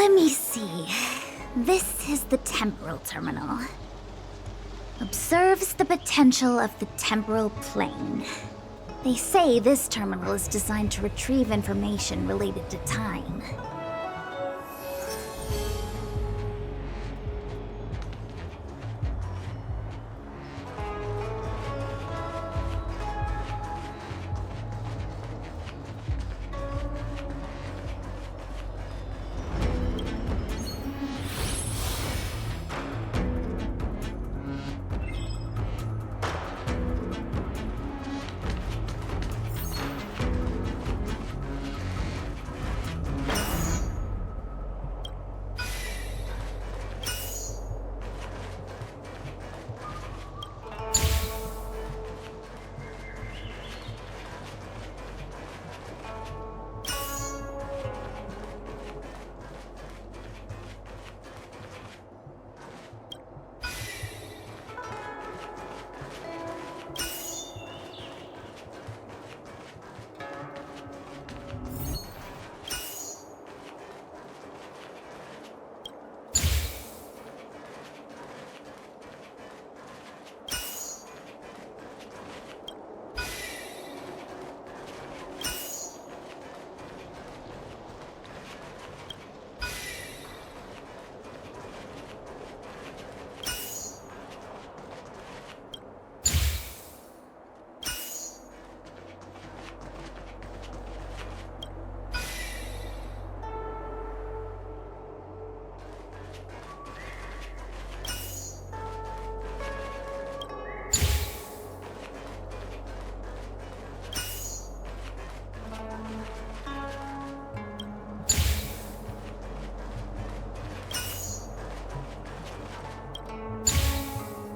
Let me see. This is the temporal terminal. Observes the potential of the temporal plane. They say this terminal is designed to retrieve information related to time.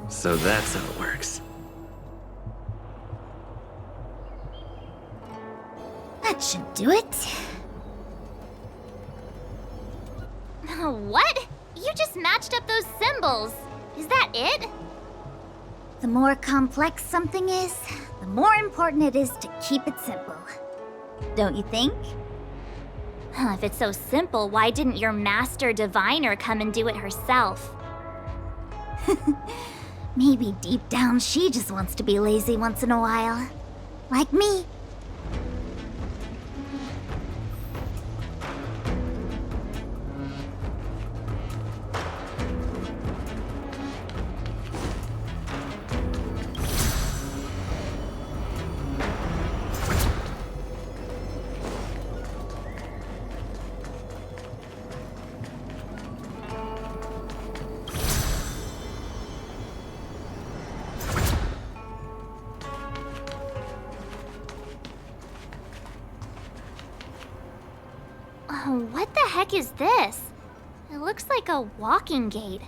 So that's how it works. That should do it. What? You just matched up those symbols. Is that it? The more complex something is, the more important it is to keep it simple. Don't you think? If it's so simple, why didn't your master diviner come and do it herself? Maybe deep down she just wants to be lazy once in a while. Like me. What the heck is this? It looks like a walking gate.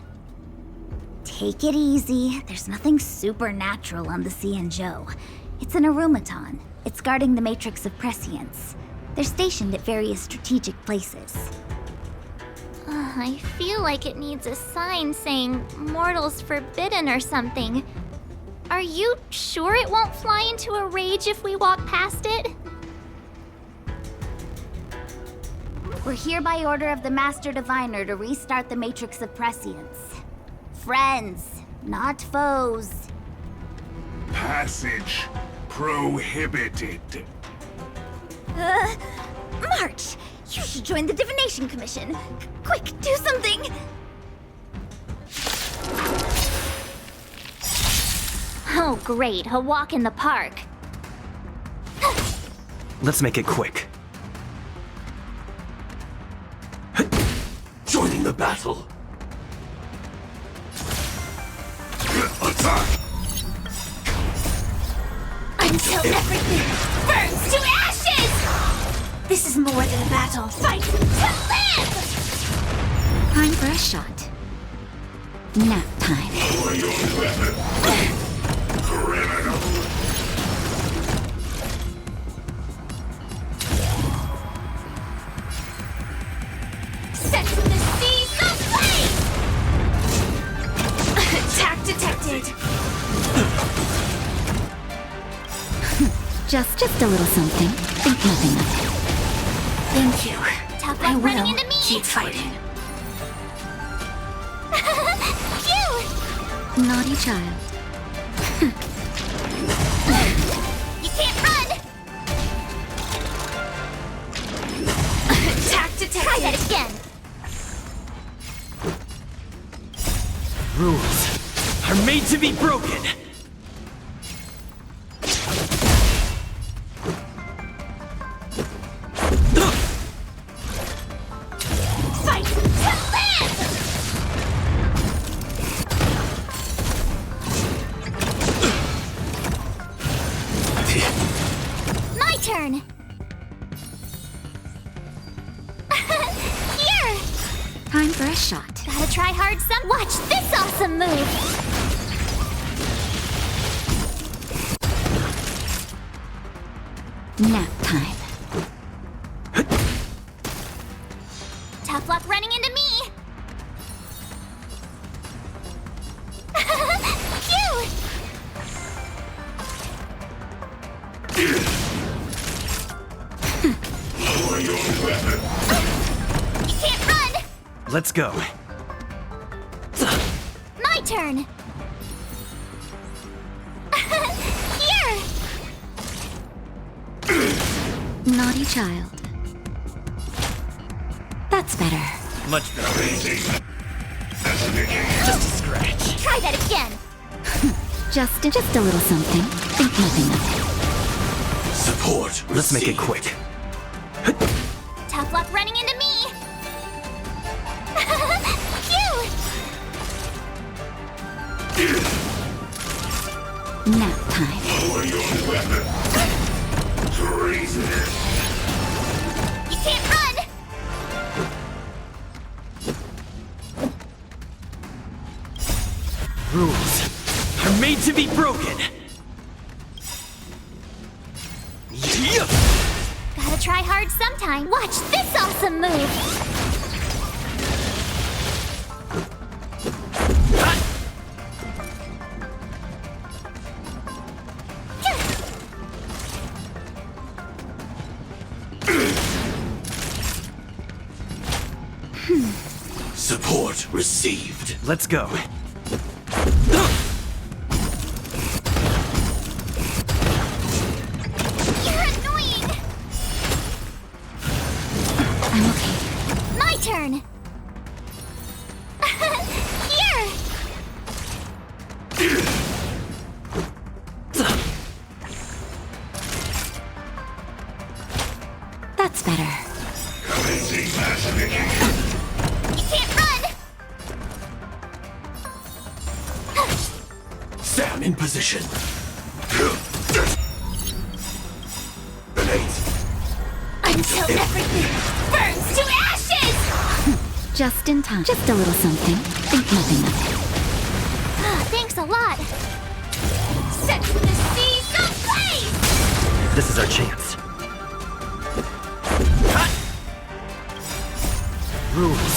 Take it easy. There's nothing supernatural on the CNJO. It's an arumaton. It's guarding the matrix of prescience. They're stationed at various strategic places. I feel like it needs a sign saying mortals forbidden or something. Are you sure it won't fly into a rage if we walk past it? We're here by order of the Master Diviner to restart the Matrix of Prescience. Friends, not foes. Passage prohibited. March! You should join the Divination Commission. Quick, do something! Oh, great, a walk in the park. Let's make it quick. Joining the battle. Attack! Until everything burns to ashes! This is more than a battle. Fight to live! Time for a shot. Nap time. Criminal. Set the seas aflame! Attack detected! just a little something. Think nothing of it. Thank you. Tough I luck running will into me. keep fighting. Naughty child. You can't run! Attack detected! Try that again! Rules are made to be broken. Fight to live! My turn! Here! Time for a shot. Gotta try hard some. Watch this awesome move! Nap time. Tough luck running into me! Phew! Lower your weapon. You can't run! Let's go. My turn! Here! Naughty child. That's better. Much better. Amazing. Fascinating. Just a scratch. Try that again! Just a little something. Think nothing of it. Support. Let's make it quick. Tough luck running into me! Phew! Nap time. Lower your weapon. Treasonous. You can't run! Rules are made to be broken. Yeah. Gotta try hard sometime. Watch this awesome move! Support received. Let's go. You're annoying! I'm okay. My turn! Here! That's better. Amazing. Fascinating. You can't run! Sam in position. Grenade. Until everything burns to ashes! Just in time. Just a little something. Think nothing of it. Ah, thanks a lot! Set the seas ablaze! This is our chance. Rules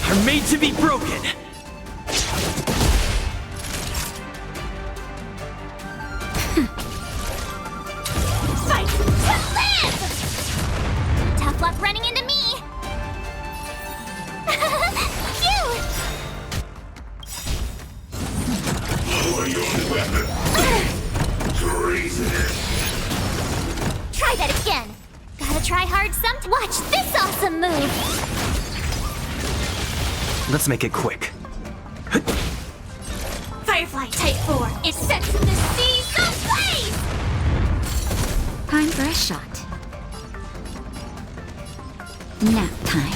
are made to be broken. Fight to live! Tough luck running into me! Phew! Lower your weapon. Treasonous. Try that again! Gotta try hard some. Watch this awesome move! Let's make it quick. Firefly Type 4 is set to the seas ablaze! Time for a shot. Nap time.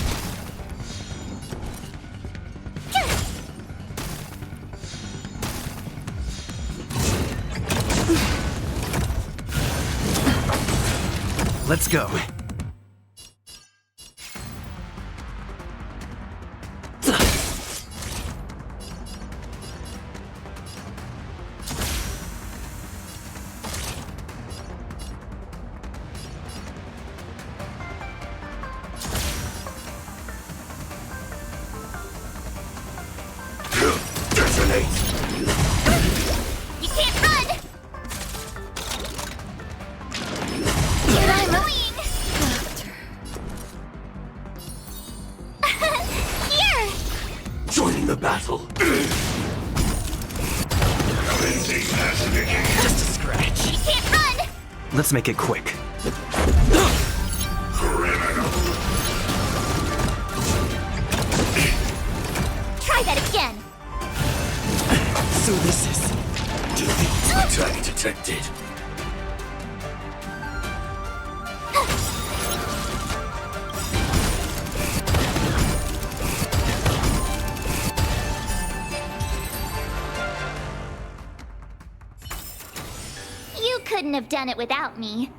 Let's go. Detonate. You can't run! You're annoying! Here! Joining the battle. Commencing pacification. Just a scratch. We can't run! Let's make it quick. Criminal. Try that again. So this is... Attack detected. You couldn't have done it without me.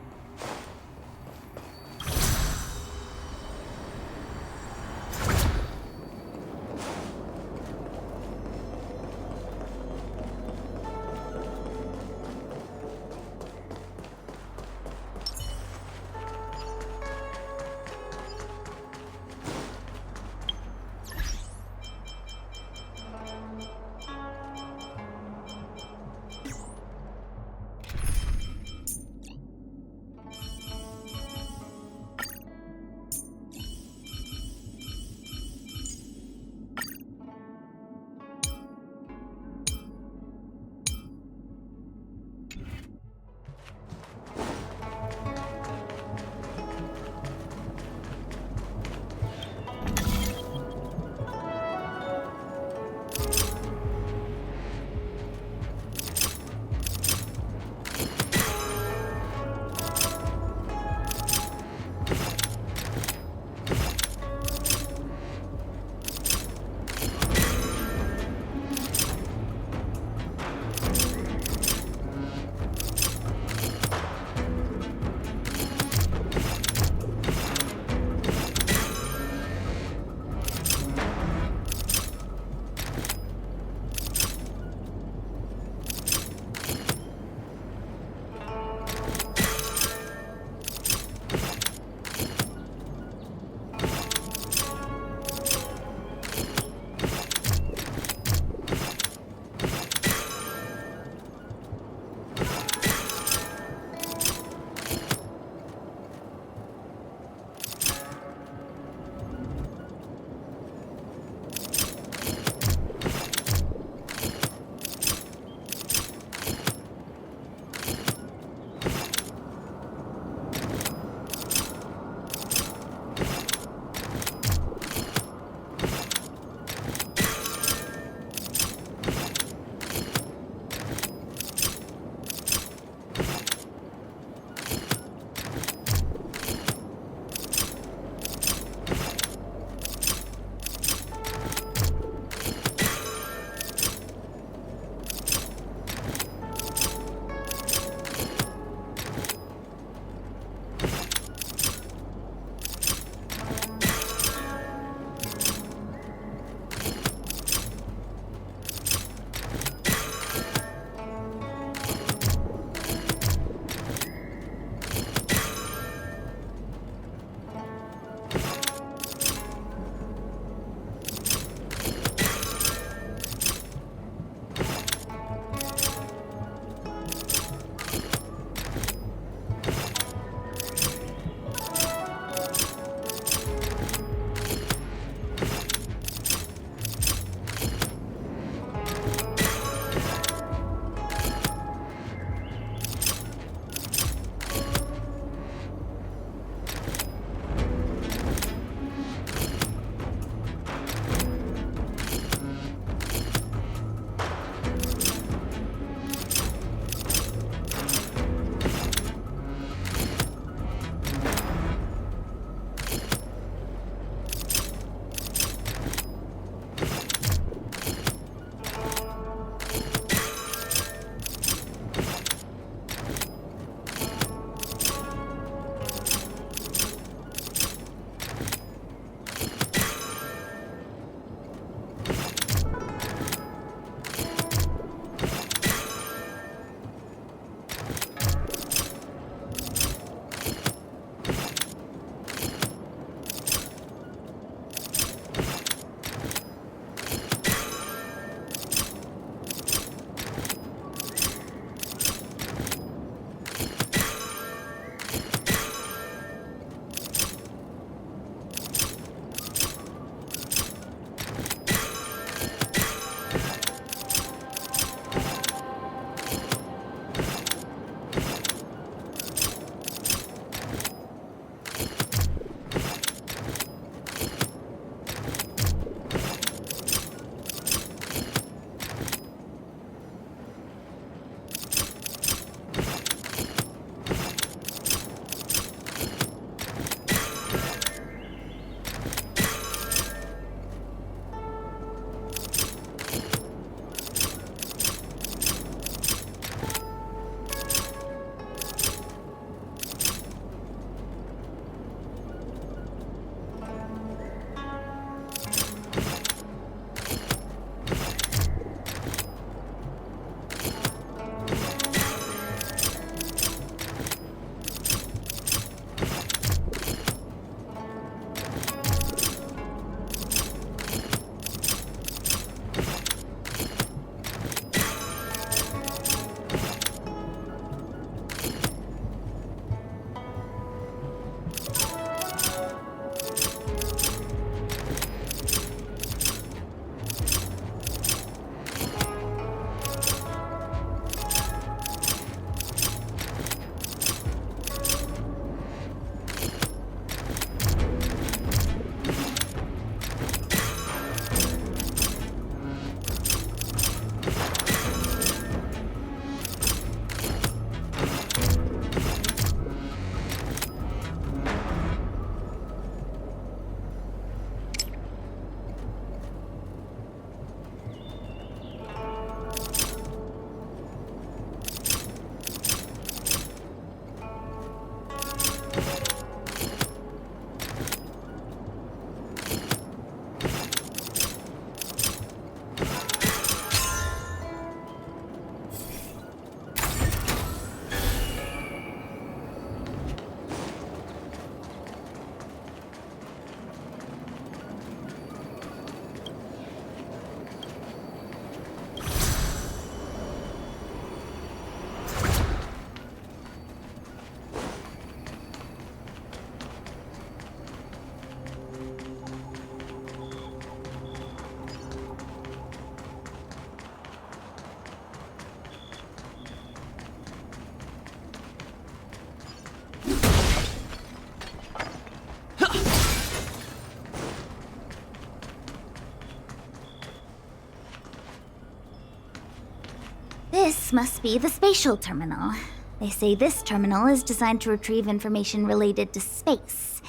This must be the spatial terminal. They say this terminal is designed to retrieve information related to space.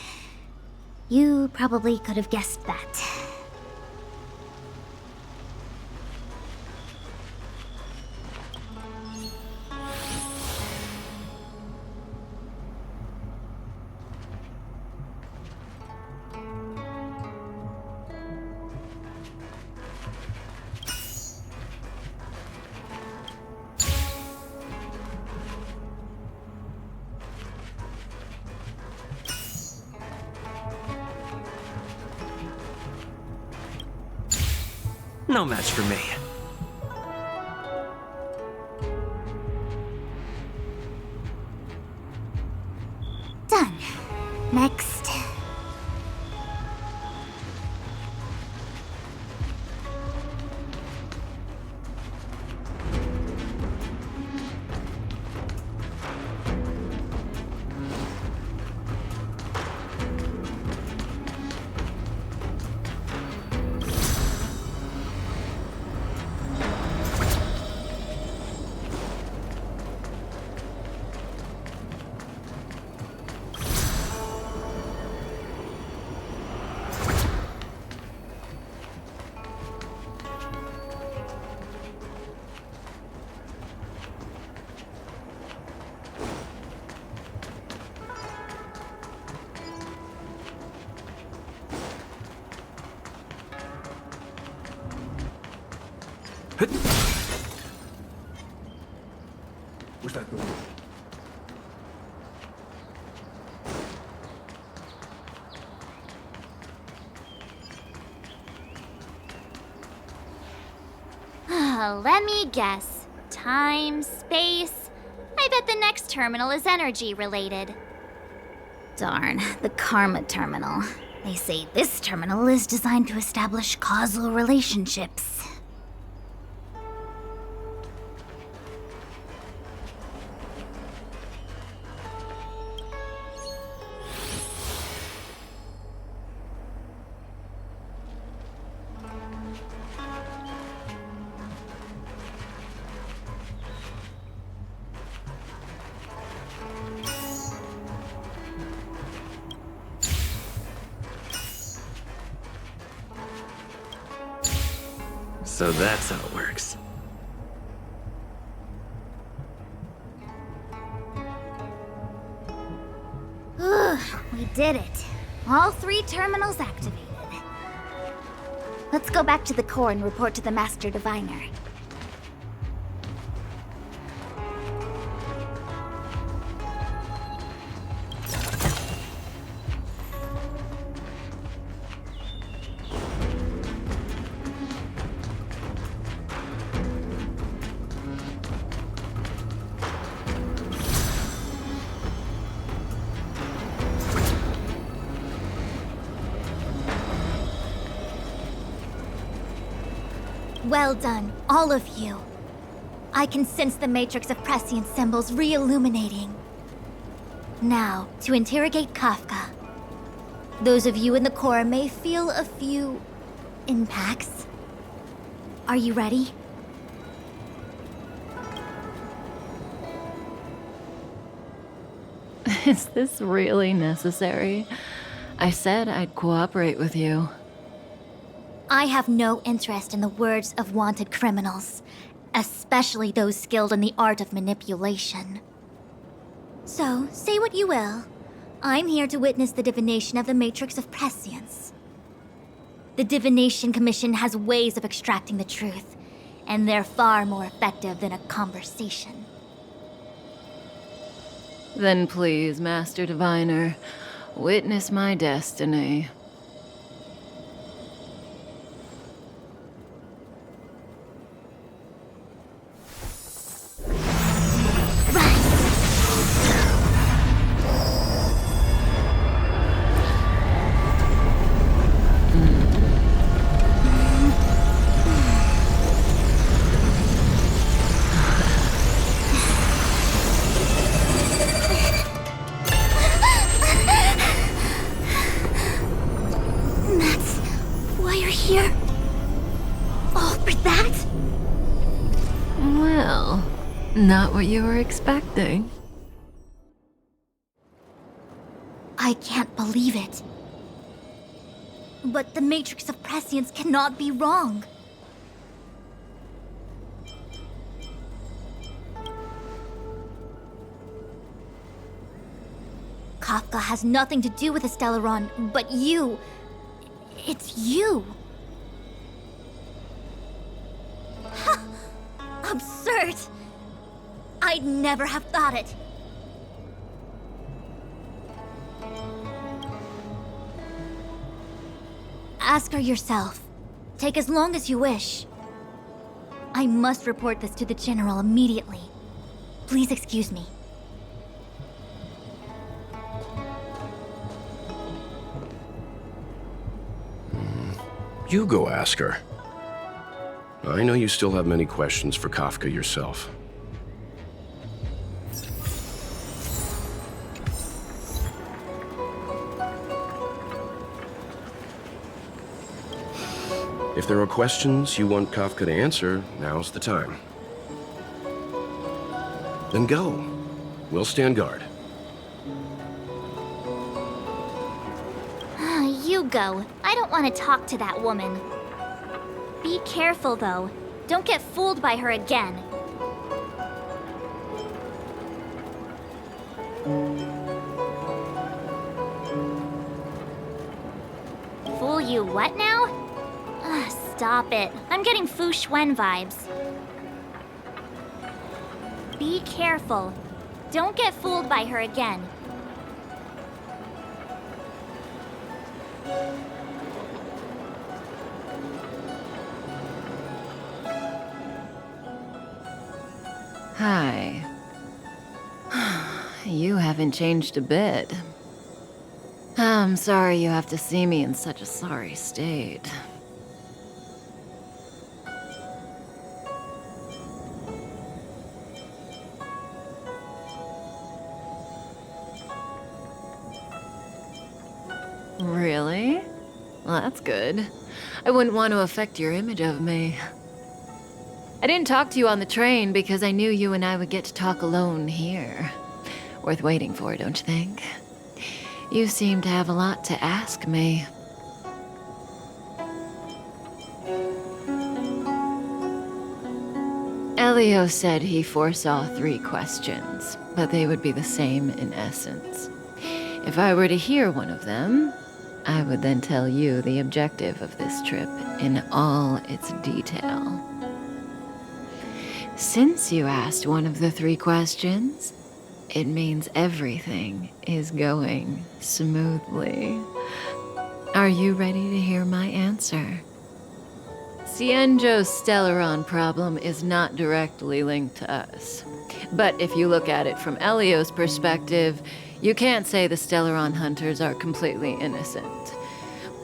You probably could have guessed that. No match for me. Done. Next. Where's that going? Let me guess. Time, space. I bet the next terminal is energy related. Darn, the Karma Terminal. They say this terminal is designed to establish causal relationships. So that's how it works. We did it. All 3 terminals activated. Let's go back to the core and report to the Master Diviner. Well done, all of you. I can sense the matrix of prescient symbols re-illuminating. Now, to interrogate Kafka. Those of you in the core may feel a few impacts. Are you ready? Is this really necessary? I said I'd cooperate with you. I have no interest in the words of wanted criminals, especially those skilled in the art of manipulation. So, say what you will. I'm here to witness the divination of the matrix of prescience. The Divination Commission has ways of extracting the truth, and they're far more effective than a conversation. Then please, Master Diviner, witness my destiny. Well, not what you were expecting. I can't believe it. But the Matrix of Prescience cannot be wrong. Kafka has nothing to do with the Stellaron, but you... It's you. Absurd. I'd never have thought it. Ask her yourself. Take as long as you wish. I must report this to the General immediately. Please excuse me. You go ask her. I know you still have many questions for Kafka yourself. If there are questions you want Kafka to answer, now's the time. Then go. We'll stand guard. You go. I don't want to talk to that woman. Be careful, though. Don't get fooled by her again. Fool you what now? Ugh, stop it. I'm getting Fu Xuan vibes. Be careful. Don't get fooled by her again. Hi. You haven't changed a bit. I'm sorry you have to see me in such a sorry state. Really? Well, that's good. I wouldn't want to affect your image of me. I didn't talk to you on the train because I knew you and I would get to talk alone here. Worth waiting for, don't you think? You seem to have a lot to ask me. Elio said he foresaw 3 questions, but they would be the same in essence. If I were to hear one of them, I would then tell you the objective of this trip in all its detail. Since you asked one of the 3 questions, it means everything is going smoothly. Are you ready to hear my answer? Xianzhou's Stellaron problem is not directly linked to us. But if you look at it from Elio's perspective, you can't say the Stellaron hunters are completely innocent.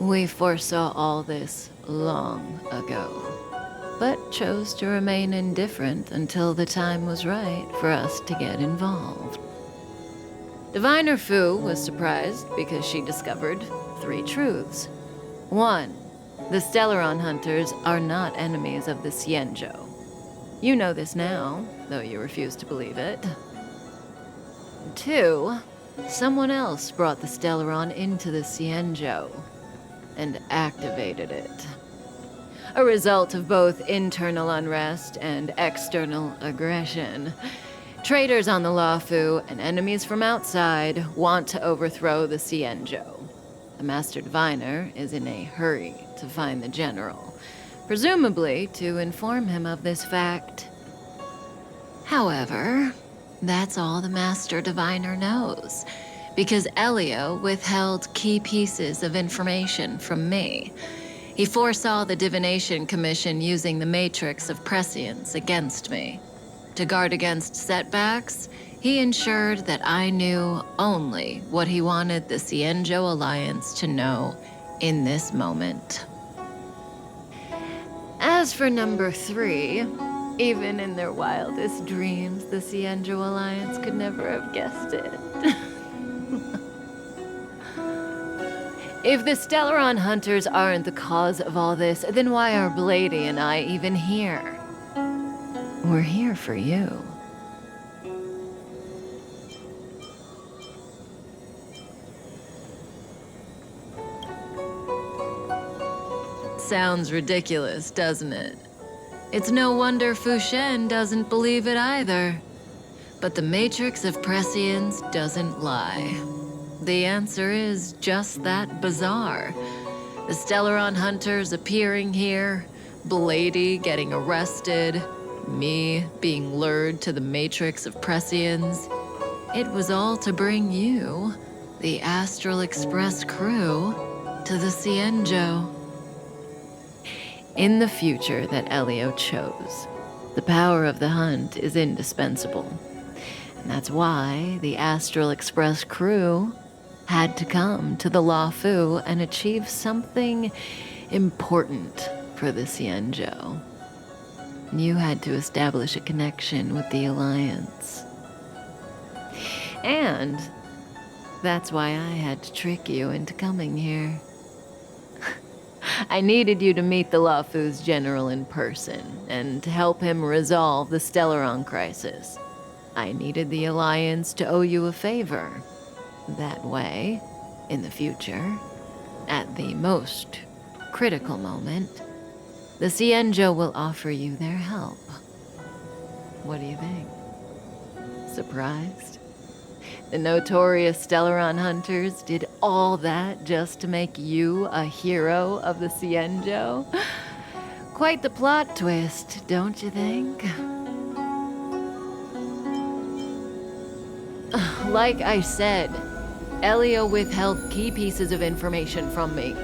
We foresaw all this long ago, but chose to remain indifferent until the time was right for us to get involved. Diviner Fu was surprised because she discovered 3 truths. 1, the Stellaron hunters are not enemies of the Xianzhou. You know this now, though you refuse to believe it. 2, someone else brought the Stellaron into the Xianzhou and activated it. A result of both internal unrest and external aggression. Traitors on the Luofu and enemies from outside want to overthrow the Xianzhou. The Master Diviner is in a hurry to find the General, presumably to inform him of this fact. However, that's all the Master Diviner knows, because Elio withheld key pieces of information from me. He foresaw the Divination Commission using the Matrix of Prescience against me. To guard against setbacks, he ensured that I knew only what he wanted the Xianzhou Alliance to know in this moment. As for number 3, even in their wildest dreams, the Xianzhou Alliance could never have guessed it. If the Stellaron hunters aren't the cause of all this, then why are Blady and I even here? We're here for you. Sounds ridiculous, doesn't it? It's no wonder Fu Shen doesn't believe it either. But the Matrix of Prescience doesn't lie. The answer is just that bizarre. The Stellaron hunters appearing here, Blady getting arrested, me being lured to the Matrix of Prescience. It was all to bring you, the Astral Express crew, to the Cienjo. In the future that Elio chose, the power of the hunt is indispensable. And that's why the Astral Express crew had to come to the Luofu and achieve something important for the Cienjo. You had to establish a connection with the Alliance. And that's why I had to trick you into coming here. I needed you to meet the Luofu's general in person and to help him resolve the Stellaron crisis. I needed the Alliance to owe you a favor. That way, in the future, at the most critical moment, the Cienjo will offer you their help. What do you think? Surprised? The notorious Stellaron hunters did all that just to make you a hero of the Cienjo? Quite the plot twist, don't you think? Like I said, Elio withheld key pieces of information from me.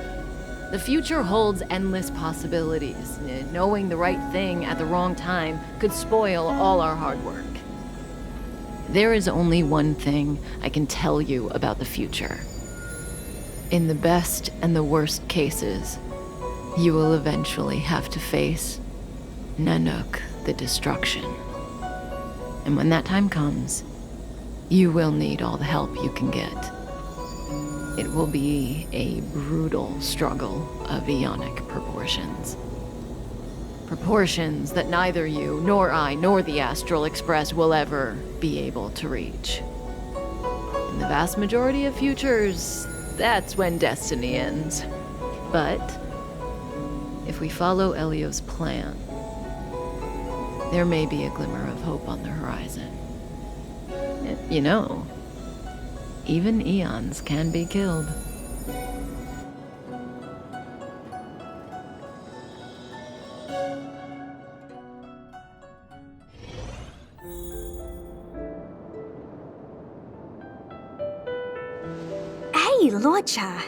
The future holds endless possibilities. Knowing the right thing at the wrong time could spoil all our hard work. There is only one thing I can tell you about the future. In the best and the worst cases, you will eventually have to face Nanook the Destruction. And when that time comes, you will need all the help you can get. It will be a brutal struggle of Ionic proportions. Proportions that neither you, nor I, nor the Astral Express will ever be able to reach. In the vast majority of futures, that's when destiny ends. But if we follow Elio's plan, there may be a glimmer of hope on the horizon. You know, even eons can be killed. Hey, Luocha!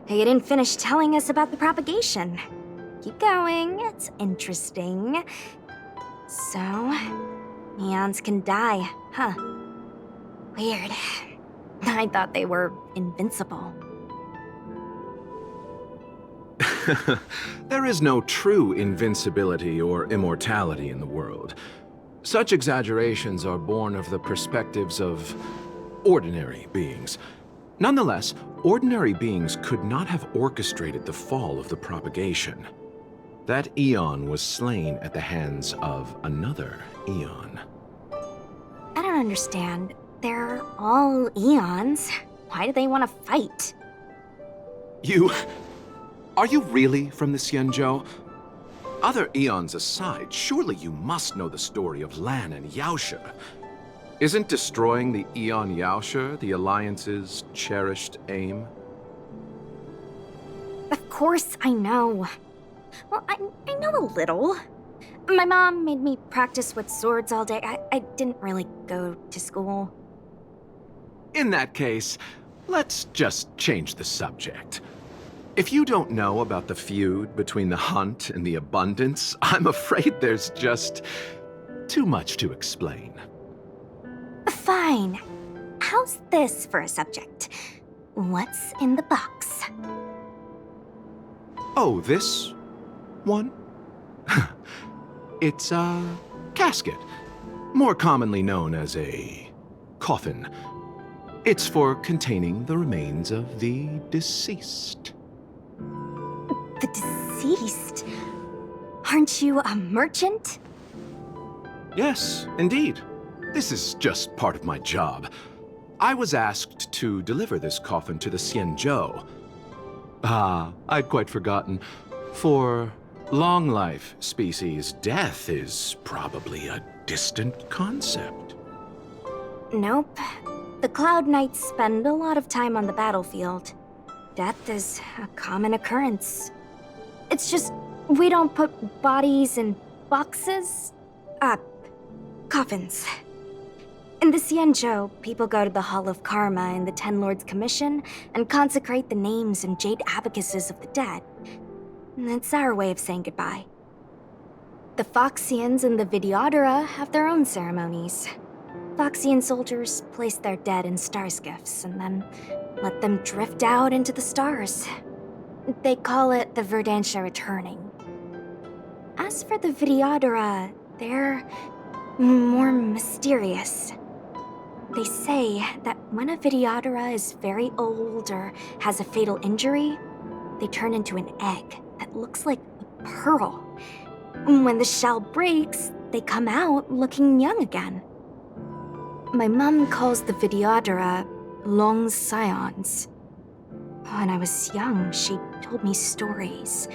You didn't finish telling us about the propagation. Keep going, it's interesting. So, eons can die, huh? Weird. I thought they were invincible. There is no true invincibility or immortality in the world. Such exaggerations are born of the perspectives of ordinary beings. Nonetheless, ordinary beings could not have orchestrated the fall of the propagation. That eon was slain at the hands of another eon. I don't understand. They're all eons. Why do they want to fight? Are you really from the Cienjo? Other eons aside, surely you must know the story of Lan and Yaoshe. Isn't destroying the Eon Yaoshe the Alliance's cherished aim? Of course I know. Well, I know a little. My mom made me practice with swords all day. I didn't really go to school. In that case, let's just change the subject. If you don't know about the feud between the Hunt and the Abundance, I'm afraid there's just too much to explain. Fine. How's this for a subject? What's in the box? Oh, this one? It's a casket, more commonly known as a coffin. It's for containing the remains of the deceased. The deceased? Aren't you a merchant? Yes, indeed. This is just part of my job. I was asked to deliver this coffin to the Xianzhou. Ah, I'd quite forgotten. For long life species, death is probably a distant concept. Nope. The Cloud Knights spend a lot of time on the battlefield. Death is a common occurrence. It's just, we don't put bodies in boxes. Coffins. In the Xianzhou, people go to the Hall of Karma in the Ten Lords Commission and consecrate the names and jade abacuses of the dead. It's our way of saying goodbye. The Foxians and the Videodora have their own ceremonies. Foxian soldiers place their dead in star skiffs and then let them drift out into the stars. They call it the Verdantia returning. As for the Videodora, they're more mysterious. They say that when a Videodora is very old or has a fatal injury, they turn into an egg that looks like a pearl. When the shell breaks, they come out looking young again. My mom calls the Videodora long scions. When I was young, she told me stories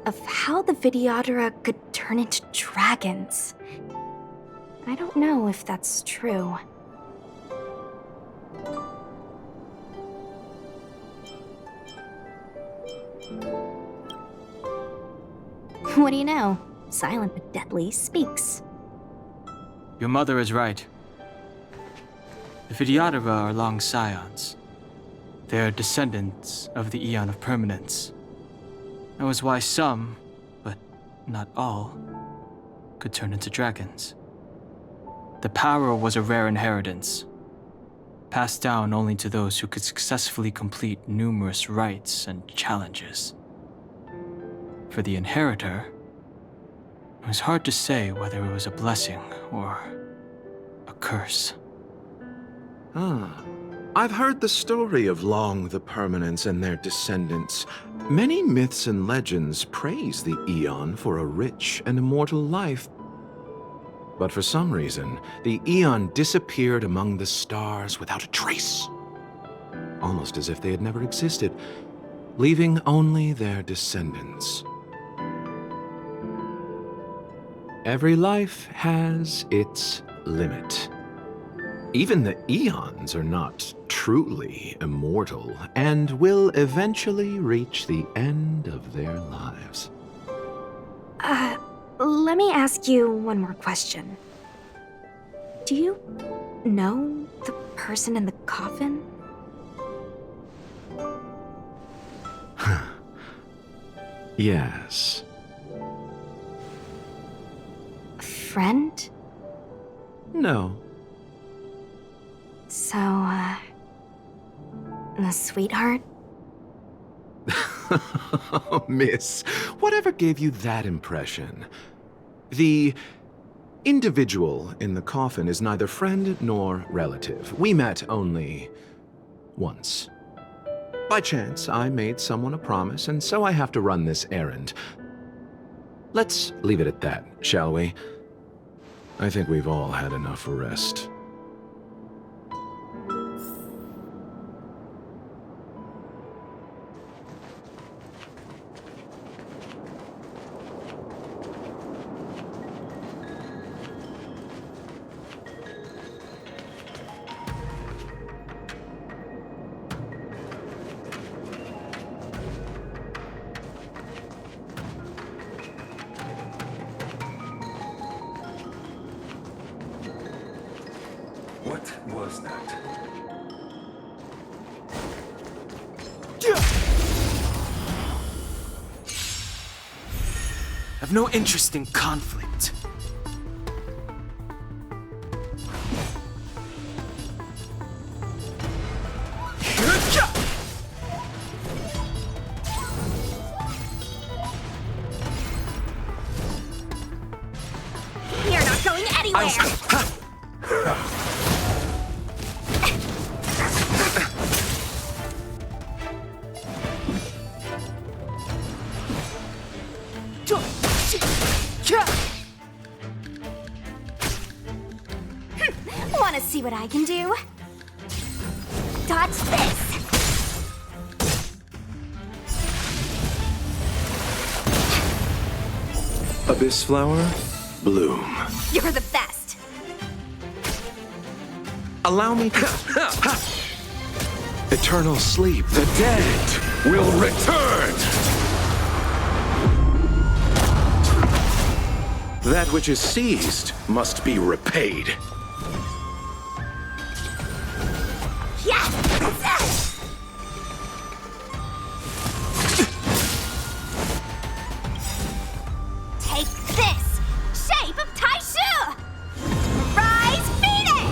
of how the Videodora could turn into dragons. I don't know if that's true. What do you know? Silent but deadly speaks. Your mother is right. The Videodora are long scions. They are descendants of the Aeon of Permanence. That was why some, but not all, could turn into dragons. The power was a rare inheritance, passed down only to those who could successfully complete numerous rites and challenges. For the inheritor, it was hard to say whether it was a blessing or a curse. I've heard the story of Long the Permanence and their descendants. Many myths and legends praise the Aeon for a rich and immortal life. But for some reason, the Aeon disappeared among the stars without a trace. Almost as if they had never existed, leaving only their descendants. Every life has its limit. Even the Aeons are not truly immortal and will eventually reach the end of their lives. Let me ask you one more question. Do you know the person in the coffin? Yes. Friend? No. So, a sweetheart? Miss, whatever gave you that impression? The individual in the coffin is neither friend nor relative. We met only once. By chance, I made someone a promise, and so I have to run this errand. Let's leave it at that, shall we? I think we've all had enough rest. What was that? I've no interest in conflict. You're not going anywhere! Wanna see what I can do? Dodge this! Abyss flower, bloom. You're the best! Allow me to... Eternal sleep. The dead will return! That which is seized must be repaid. Yeah! Take this! Shape of Taishu! Rise, Phoenix!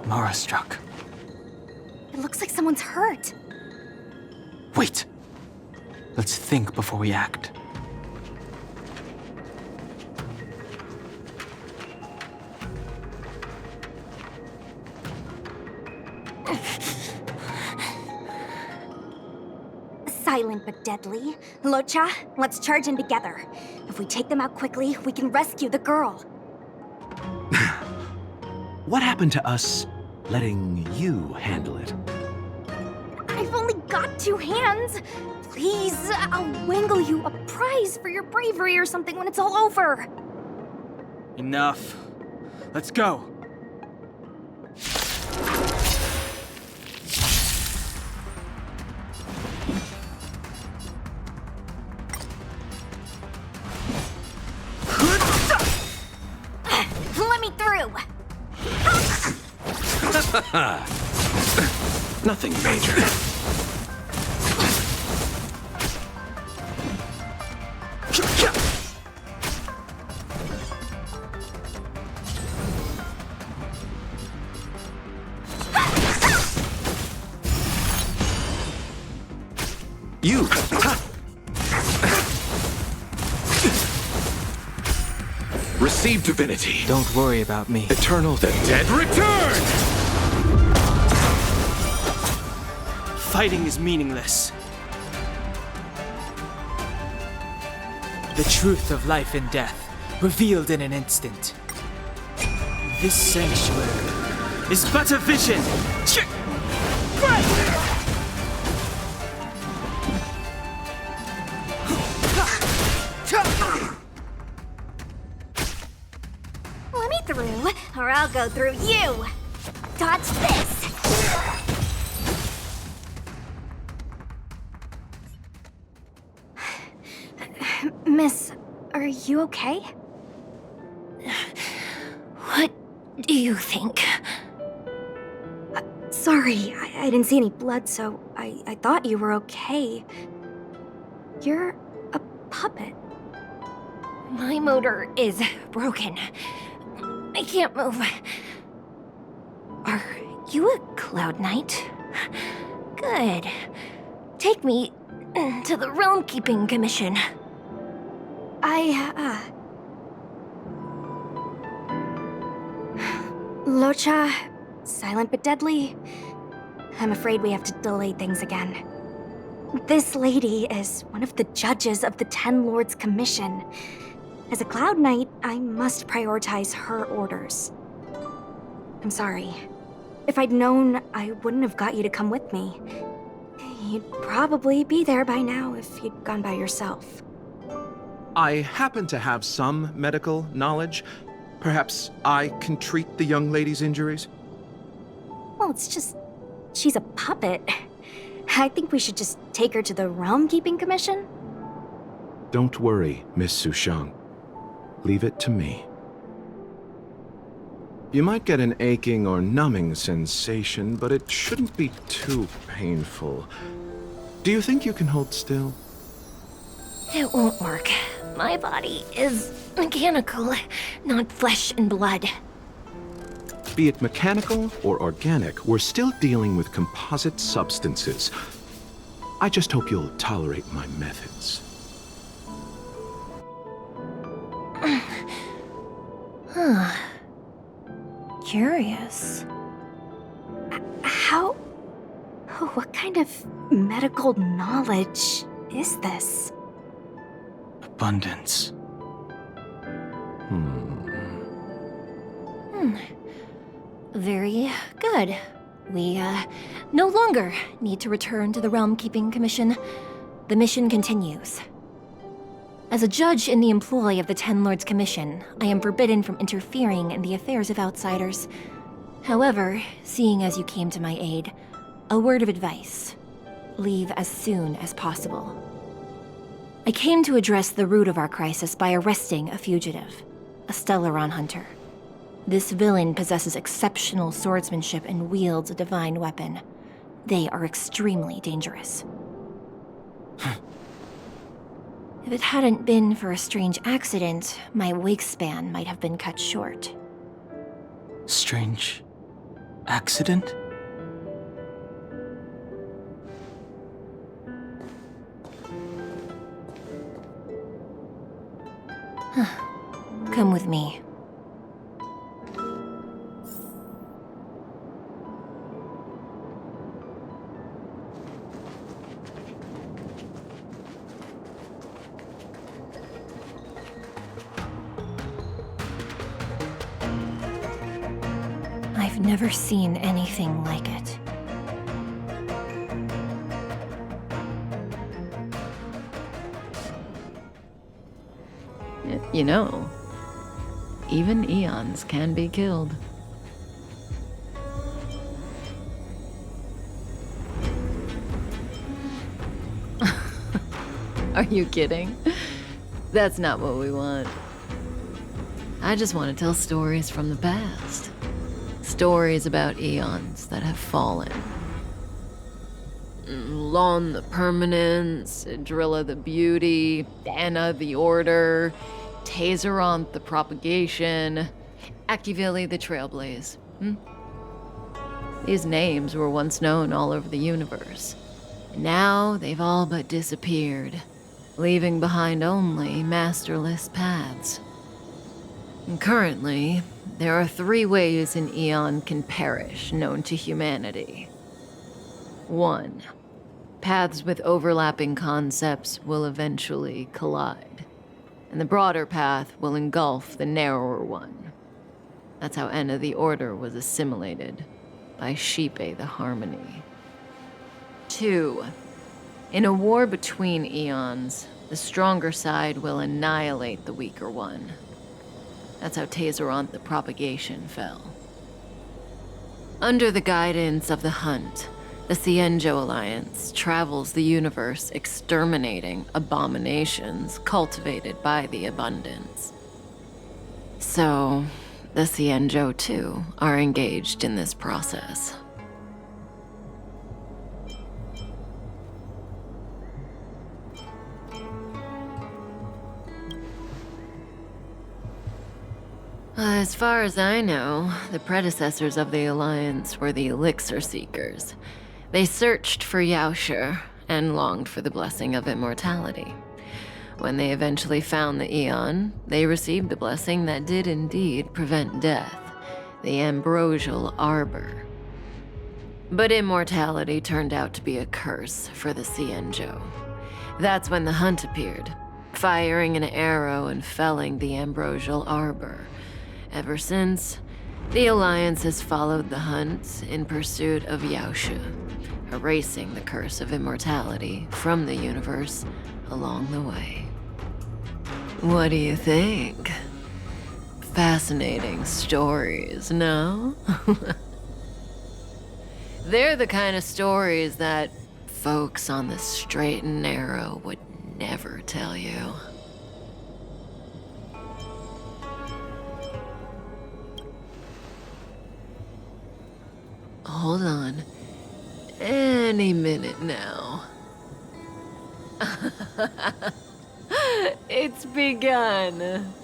Mara struck. It looks like someone's hurt. Wait! Let's think before we act. Silent but deadly. Locha, let's charge in together. If we take them out quickly, we can rescue the girl. What happened to us letting you handle it? I've only got 2 hands. Please, I'll wangle you a prize for your bravery or something when it's all over. Enough. Let's go. Let me through. Nothing major. You! Receive divinity. Don't worry about me. Eternal, the dead return! Fighting is meaningless. The truth of life and death, revealed in an instant. This sanctuary is but a vision. Let me through, or I'll go through you. Dodge this. Miss, are you okay? What do you think? Sorry, I didn't see any blood, so I thought you were okay. You're a puppet. My motor is broken. I can't move. Are you a Cloud Knight? Good. Take me to the Realm Keeping Commission. Locha, silent but deadly. I'm afraid we have to delay things again. This lady is one of the judges of the 10 Lords Commission. As a Cloud Knight, I must prioritize her orders. I'm sorry. If I'd known, I wouldn't have got you to come with me. You'd probably be there by now if you'd gone by yourself. I happen to have some medical knowledge. Perhaps I can treat the young lady's injuries? Well, it's just... she's a puppet. I think we should just take her to the Realm Keeping Commission. Don't worry, Miss Sushang. Leave it to me. You might get an aching or numbing sensation, but it shouldn't be too painful. Do you think you can hold still? It won't work. My body is mechanical, not flesh and blood. Be it mechanical or organic, we're still dealing with composite substances. I just hope you'll tolerate my methods. Huh. Curious. How? What kind of medical knowledge is this? Abundance. Very good. We, no longer need to return to the Realm Keeping Commission. The mission continues. As a judge in the employ of the Ten Lords Commission, I am forbidden from interfering in the affairs of outsiders. However, seeing as you came to my aid, a word of advice. Leave as soon as possible. I came to address the root of our crisis by arresting a fugitive, a Stellaron hunter. This villain possesses exceptional swordsmanship and wields a divine weapon. They are extremely dangerous. If it hadn't been for a strange accident, my wakespan might have been cut short. Strange accident? Come with me. I've never seen anything like it. You know, even eons can be killed. Are you kidding? That's not what we want. I just want to tell stories from the past. Stories about eons that have fallen. Lon the Permanence, Drilla the Beauty, Anna the Order, Tazeronth the Propagation, Akivili the Trailblaze. These names were once known all over the universe. Now they've all but disappeared, leaving behind only masterless paths. And currently, there are 3 ways an eon can perish known to humanity. 1. Paths with overlapping concepts will eventually collide, and the broader path will engulf the narrower one. That's how Enna the Order was assimilated by Shipe the Harmony. 2. In a war between eons, the stronger side will annihilate the weaker one. That's how Tazeronth the Propagation fell. Under the guidance of the Hunt, the Cienjo Alliance travels the universe exterminating abominations cultivated by the Abundance. So, the Cienjo too are engaged in this process. As far as I know, the predecessors of the Alliance were the Elixir Seekers. They searched for Yaoshi and longed for the blessing of immortality. When they eventually found the Eon, they received the blessing that did indeed prevent death, the Ambrosial Arbor. But immortality turned out to be a curse for the Cienjo. That's when the Hunt appeared, firing an arrow and felling the Ambrosial Arbor. Ever since, the Alliance has followed the Hunt in pursuit of Yaoshi, erasing the curse of immortality from the universe along the way. What do you think? Fascinating stories, no? They're the kind of stories that folks on the straight and narrow would never tell you. Hold on. Any minute now. It's begun.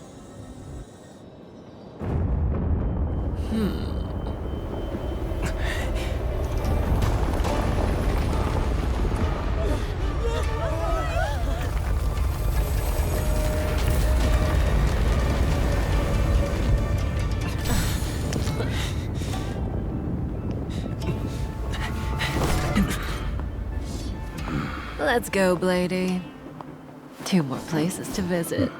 Let's go, Blady. 2 more places to visit.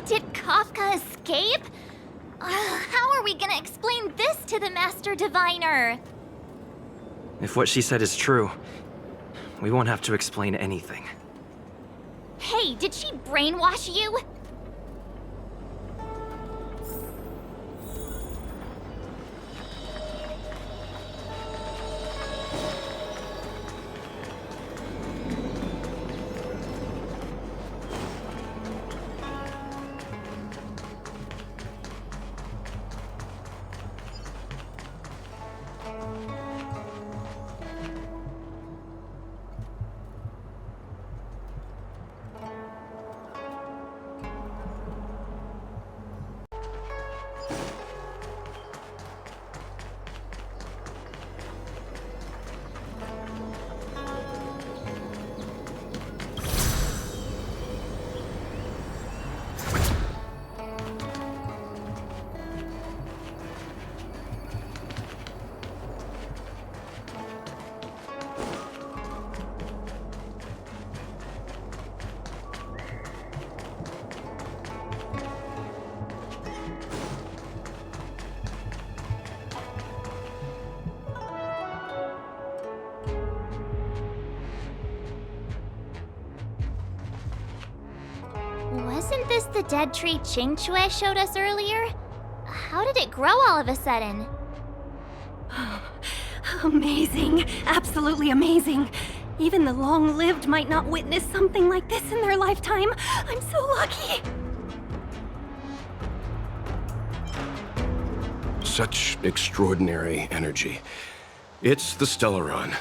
Did Kafka escape? How are we gonna explain this to the Master Diviner? If what she said is true, we won't have to explain anything. Hey, did she brainwash you? Wasn't this the dead tree Qingque showed us earlier? How did it grow all of a sudden? Amazing. Absolutely amazing. Even the long-lived might not witness something like this in their lifetime. I'm so lucky. Such extraordinary energy. It's the Stellaron.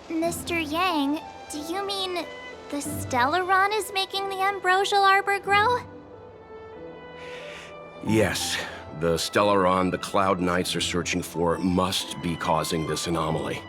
Mr. Yang, do you mean the Stellaron is making the ambrosial arbor grow? Yes, the Stellaron the Cloud Knights are searching for must be causing this anomaly.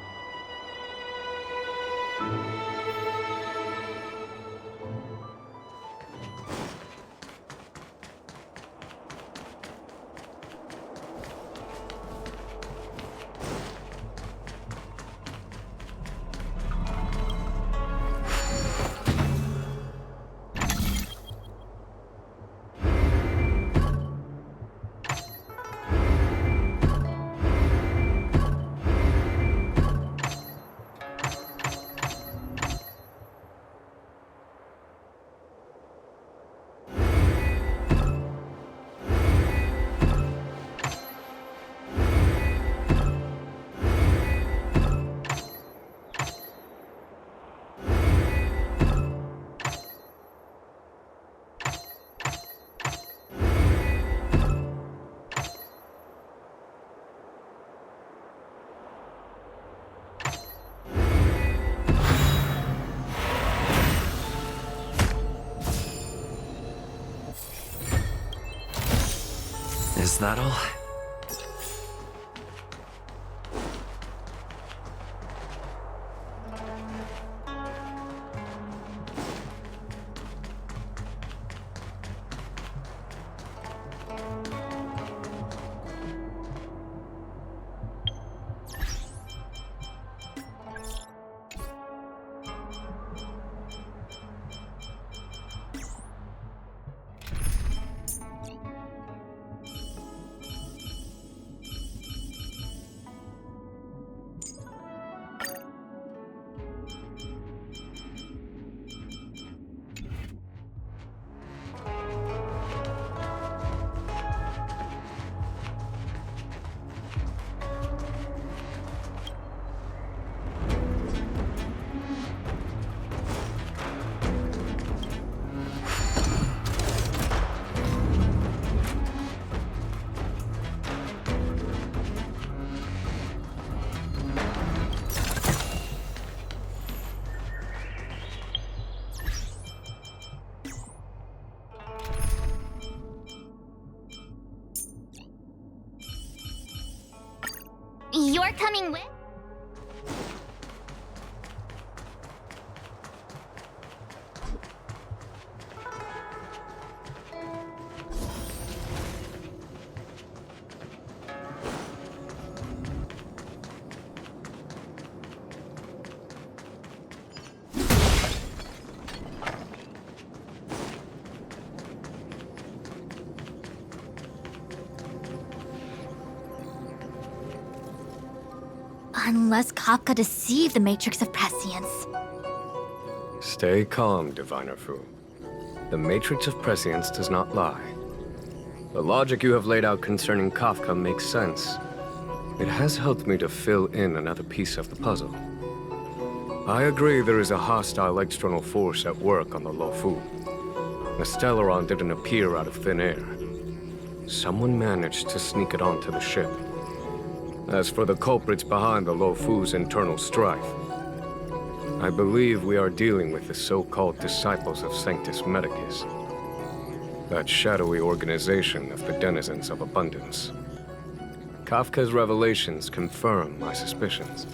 Is that all? You're coming with? Unless Kafka deceived the Matrix of Prescience. Stay calm, Diviner Fu. The Matrix of Prescience does not lie. The logic you have laid out concerning Kafka makes sense. It has helped me to fill in another piece of the puzzle. I agree there is a hostile external force at work on the Luofu. The Stellaron didn't appear out of thin air. Someone managed to sneak it onto the ship. As for the culprits behind the Luofu's internal strife, I believe we are dealing with the so-called disciples of Sanctus Medicus. That shadowy organization of the denizens of abundance. Kafka's revelations confirm my suspicions.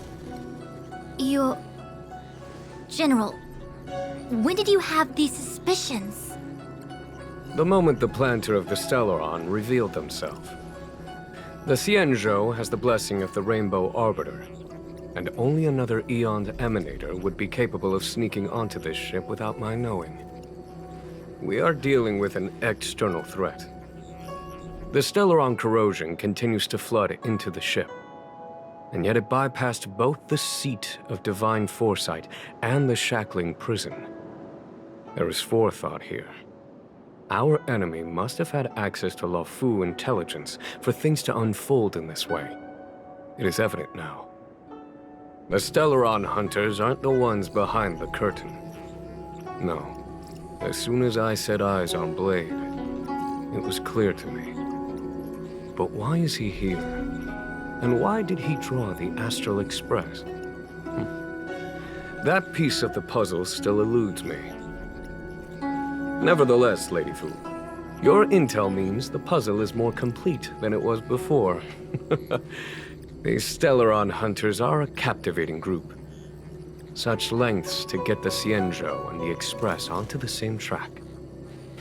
General, when did you have these suspicions? The moment the planter of the Stellaron revealed themselves. The Xianzhou has the blessing of the Rainbow Arbiter, and only another Eon's Emanator would be capable of sneaking onto this ship without my knowing. We are dealing with an external threat. The Stellaron corrosion continues to flood into the ship, and yet it bypassed both the seat of divine foresight and the shackling prison. There is forethought here. Our enemy must have had access to Luofu intelligence for things to unfold in this way. It is evident now. The Stellaron hunters aren't the ones behind the curtain. No. As soon as I set eyes on Blade, it was clear to me. But why is he here? And why did he draw the Astral Express? That piece of the puzzle still eludes me. Nevertheless, Lady Fu, your intel means the puzzle is more complete than it was before. These Stellaron hunters are a captivating group. Such lengths to get the Xianzhou and the Express onto the same track.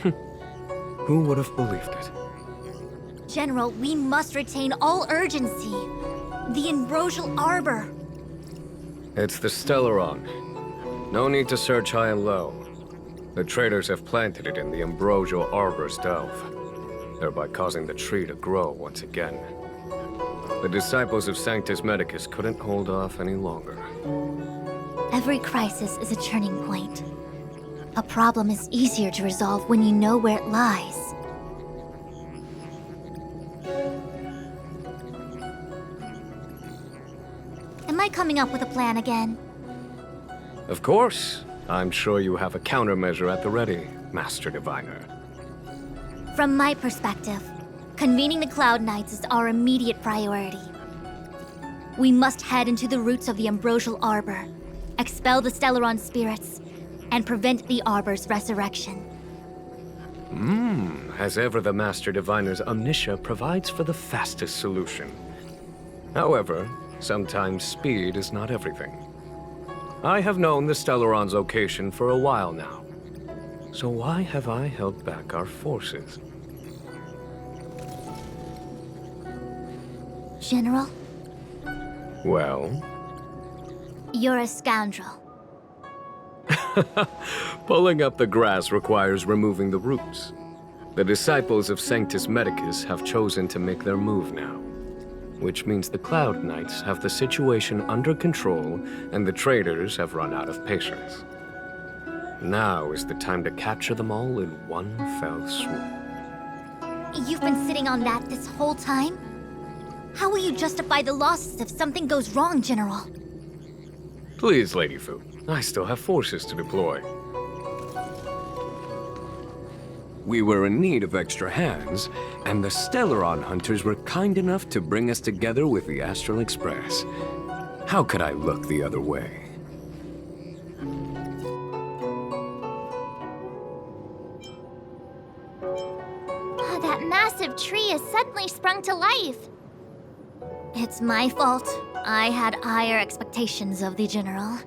Who would have believed it? General, we must retain all urgency. The Ambrosial Arbor. It's the Stellaron. No need to search high and low. The traders have planted it in the Ambrosial Arbor's delve, thereby causing the tree to grow once again. The disciples of Sanctus Medicus couldn't hold off any longer. Every crisis is a turning point. A problem is easier to resolve when you know where it lies. Am I coming up with a plan again? Of course. I'm sure you have a countermeasure at the ready, Master Diviner. From my perspective, convening the Cloud Knights is our immediate priority. We must head into the roots of the Ambrosial Arbor, expel the Stellaron spirits, and prevent the Arbor's resurrection. As ever, the Master Diviner's omniscia provides for the fastest solution. However, sometimes speed is not everything. I have known the Stellaron's location for a while now. So why have I held back our forces? General? Well? You're a scoundrel. Pulling up the grass requires removing the roots. The disciples of Sanctus Medicus have chosen to make their move now, which means the Cloud Knights have the situation under control and the traders have run out of patience. Now is the time to capture them all in one fell swoop. You've been sitting on that this whole time? How will you justify the losses if something goes wrong, General? Please, Lady Fu, I still have forces to deploy. We were in need of extra hands, and the Stellaron hunters were kind enough to bring us together with the Astral Express. How could I look the other way? That massive tree has suddenly sprung to life. It's my fault. I had higher expectations of the General.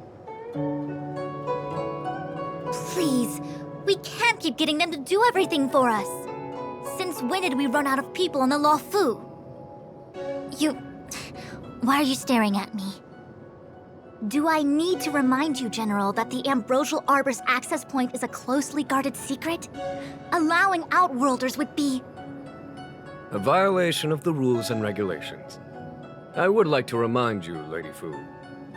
Please, we can't keep getting them to do everything for us. Since when did we run out of people on the Luofu? Why are you staring at me? Do I need to remind you, General, that the Ambrosial Arbor's access point is a closely guarded secret? Allowing Outworlders would be... A violation of the rules and regulations. I would like to remind you, Lady Fu,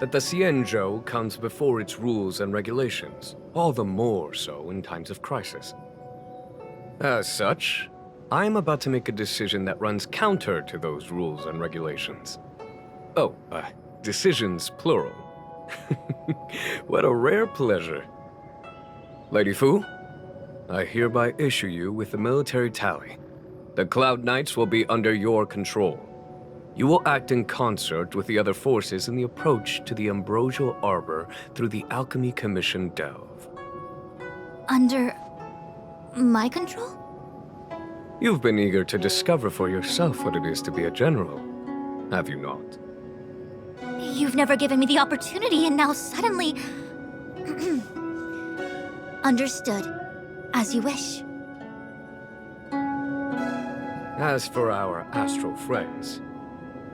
that the Xianzhou comes before its rules and regulations, all the more so in times of crisis. As such, I am about to make a decision that runs counter to those rules and regulations. Oh, decisions plural. What a rare pleasure. Lady Fu, I hereby issue you with the military tally. The Cloud Knights will be under your control. You will act in concert with the other forces in the approach to the Ambrosial Arbor through the Alchemy Commission Delve. Under my control? You've been eager to discover for yourself what it is to be a general, have you not? You've never given me the opportunity, and now suddenly... Understood. As you wish. As for our astral friends,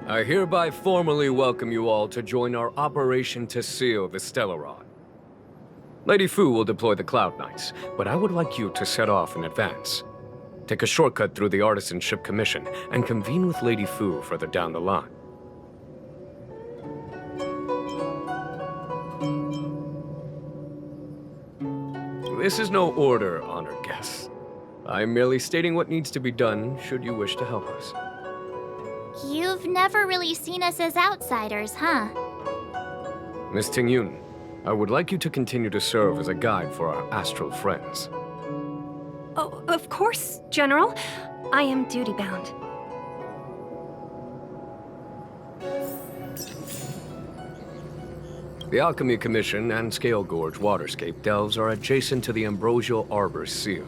I hereby formally welcome you all to join our operation to seal the Stellaron. Lady Fu will deploy the Cloud Knights, but I would like you to set off in advance. Take a shortcut through the Artisanship Commission and convene with Lady Fu further down the line. This is no order, honored guests. I'm merely stating what needs to be done should you wish to help us. You've never really seen us as outsiders, huh? Miss Tingyun, I would like you to continue to serve as a guide for our astral friends. Oh, of course, General. I am duty-bound. The Alchemy Commission and Scale Gorge Waterscape delves are adjacent to the Ambrosial Arbor Seal.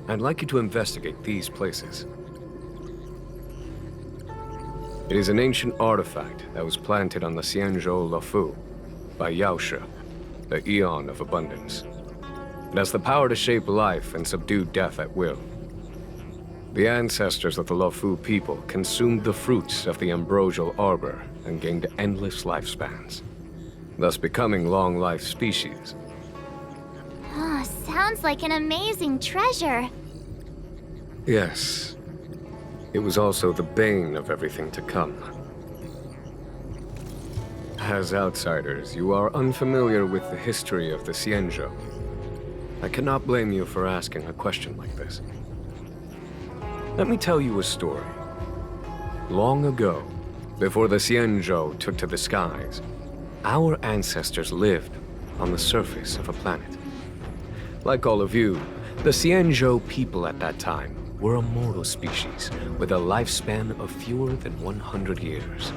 I'd like you to investigate these places. It is an ancient artifact that was planted on the Xianzhou Luofu by Yaoshe, the Eon of Abundance. It has the power to shape life and subdue death at will. The ancestors of the Luofu people consumed the fruits of the Ambrosial Arbor and gained endless lifespans, thus becoming long-life species. Oh, sounds like an amazing treasure. Yes. It was also the bane of everything to come. As outsiders, you are unfamiliar with the history of the Xianzhou. I cannot blame you for asking a question like this. Let me tell you a story. Long ago, before the Xianzhou took to the skies, our ancestors lived on the surface of a planet. Like all of you, the Xianzhou people at that time were a mortal species with a lifespan of fewer than 100 years.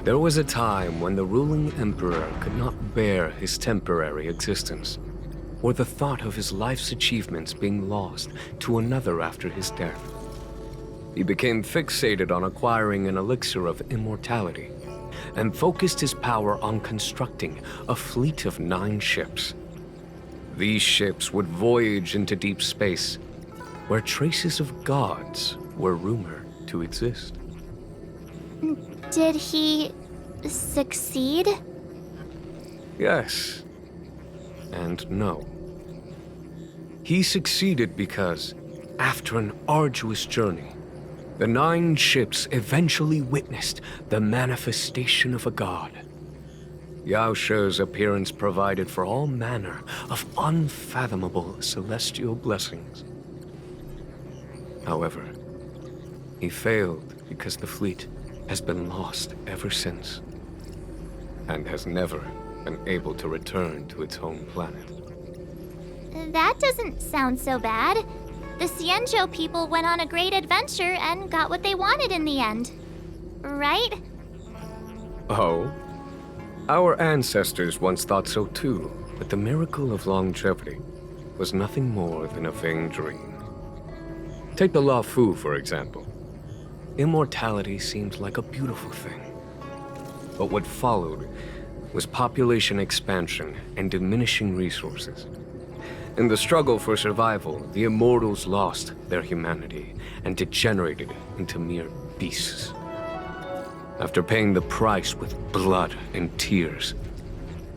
There was a time when the ruling emperor could not bear his temporary existence, or the thought of his life's achievements being lost to another after his death. He became fixated on acquiring an elixir of immortality, and focused his power on constructing a fleet of 9 ships. These ships would voyage into deep space, where traces of gods were rumored to exist. Did he succeed? Yes, and no. He succeeded because, after an arduous journey, the 9 ships eventually witnessed the manifestation of a god. Yaoshe's appearance provided for all manner of unfathomable celestial blessings. However, he failed because the fleet has been lost ever since, and has never been able to return to its home planet. That doesn't sound so bad. The Xianzhou people went on a great adventure and got what they wanted in the end. Right? Oh? Our ancestors once thought so too, but the miracle of longevity was nothing more than a vain dream. Take the Luofu, for example. Immortality seemed like a beautiful thing. But what followed was population expansion and diminishing resources. In the struggle for survival, the immortals lost their humanity and degenerated into mere beasts. After paying the price with blood and tears,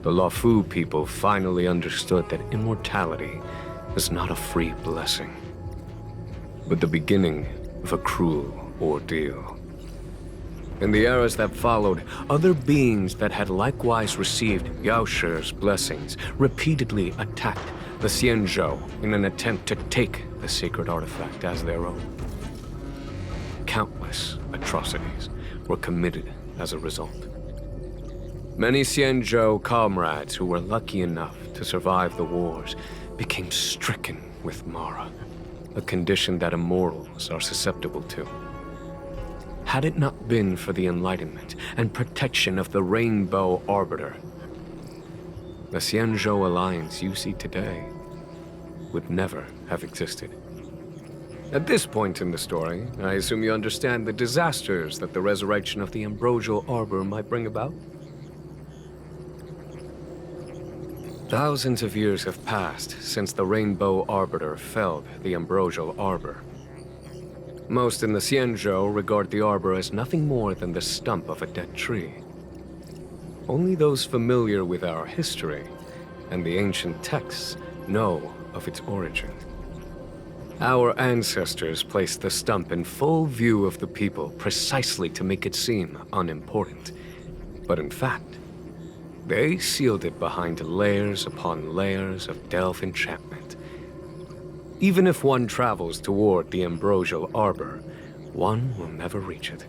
the Luofu people finally understood that immortality is not a free blessing, but the beginning of a cruel ordeal. In the eras that followed, other beings that had likewise received Yao Shi's blessings repeatedly attacked the Xianzhou in an attempt to take the sacred artifact as their own. Countless atrocities were committed as a result. Many Xianzhou comrades who were lucky enough to survive the wars became stricken with Mara, a condition that immortals are susceptible to. Had it not been for the enlightenment and protection of the Rainbow Arbiter, the Xianzhou alliance you see today would never have existed. At this point in the story, I assume you understand the disasters that the resurrection of the Ambrosial Arbor might bring about? Thousands of years have passed since the Rainbow Arbiter felled the Ambrosial Arbor. Most in the Xianzhou regard the Arbor as nothing more than the stump of a dead tree. Only those familiar with our history and the ancient texts know of its origin. Our ancestors placed the stump in full view of the people precisely to make it seem unimportant. But in fact, they sealed it behind layers upon layers of delve enchantment. Even if one travels toward the Ambrosial Arbor, one will never reach it.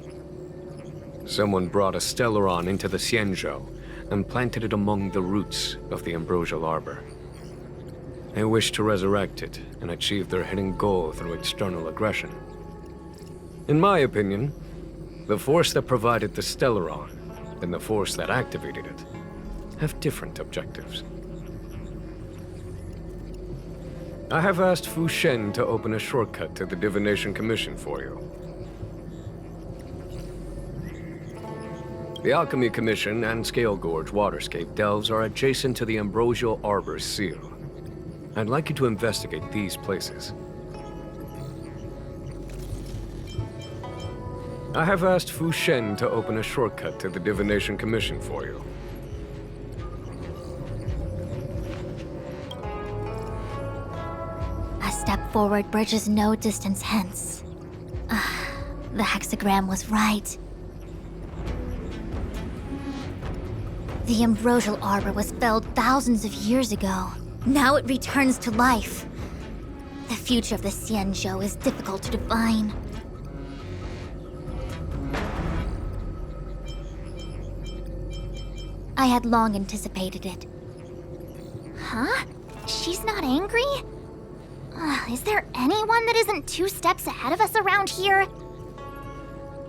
Someone brought a Stellaron into the Xianzhou and planted it among the roots of the Ambrosial Arbor. They wish to resurrect it and achieve their hidden goal through external aggression. In my opinion, the force that provided the Stellaron and the force that activated it have different objectives. I have asked Fu Shen to open a shortcut to the Divination Commission for you. The Alchemy Commission and Scale Gorge Waterscape delves are adjacent to the Ambrosial Arbor's seal. I'd like you to investigate these places. I have asked Fu Shen to open a shortcut to the Divination Commission for you. A step forward bridges no distance hence. The hexagram was right. The Ambrosial Arbor was felled thousands of years ago. Now it returns to life. The future of the Xianzhou is difficult to define. I had long anticipated it. Huh? She's not angry? Is there anyone that isn't 2 steps ahead of us around here?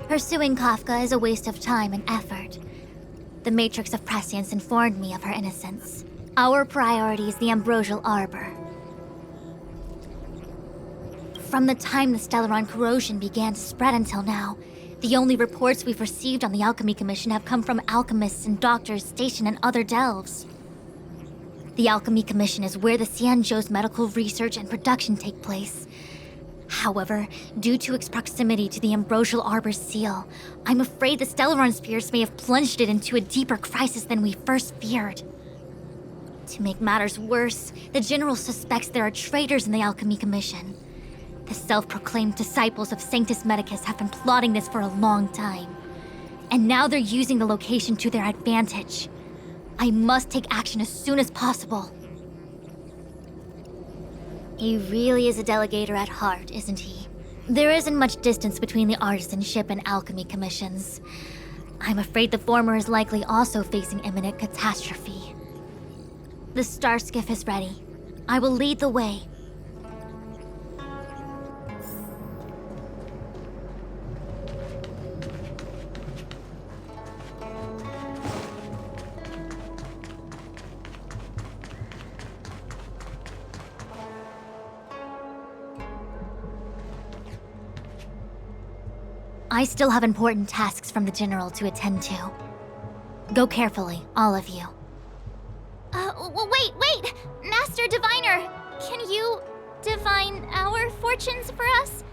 Pursuing Kafka is a waste of time and effort. The Matrix of Prescience informed me of her innocence. Our priority is the Ambrosial Arbor. From the time the Stellaron corrosion began to spread until now, the only reports we've received on the Alchemy Commission have come from alchemists and doctors stationed in other delves. The Alchemy Commission is where the Xianzhou's medical research and production take place. However, due to its proximity to the Ambrosial Arbor's seal, I'm afraid the Stellaron spirits may have plunged it into a deeper crisis than we first feared. To make matters worse, the General suspects there are traitors in the Alchemy Commission. The self-proclaimed disciples of Sanctus Medicus have been plotting this for a long time. And now they're using the location to their advantage. I must take action as soon as possible. He really is a delegator at heart, isn't he? There isn't much distance between the artisanship and alchemy commissions. I'm afraid the former is likely also facing imminent catastrophe. The star skiff is ready. I will lead the way. I still have important tasks from the General to attend to. Go carefully, all of you. Wait! Master Diviner! Can you divine our fortunes for us?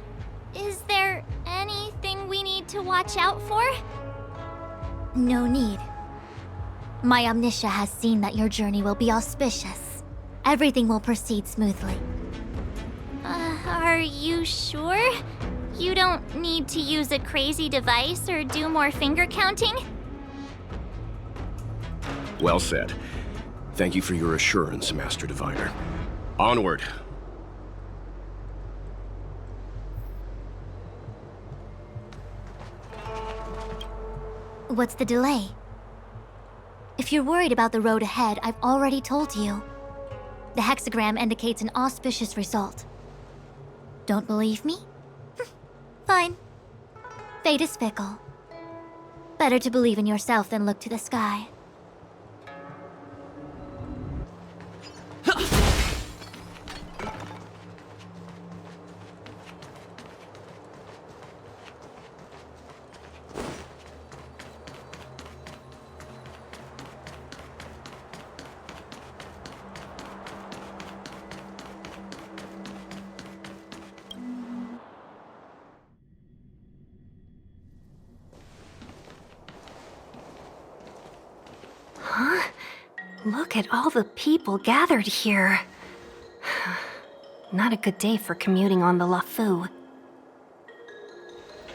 Is there anything we need to watch out for? No need. My Omniscia has seen that your journey will be auspicious. Everything will proceed smoothly. Are you sure? You don't need to use a crazy device or do more finger counting? Well said. Thank you for your assurance, Master Diviner. Onward. What's the delay? If you're worried about the road ahead, I've already told you. The hexagram indicates an auspicious result. Don't believe me? Fine. Fate is fickle. Better to believe in yourself than look to the sky. Look at all the people gathered here. Not a good day for commuting on the LaFu.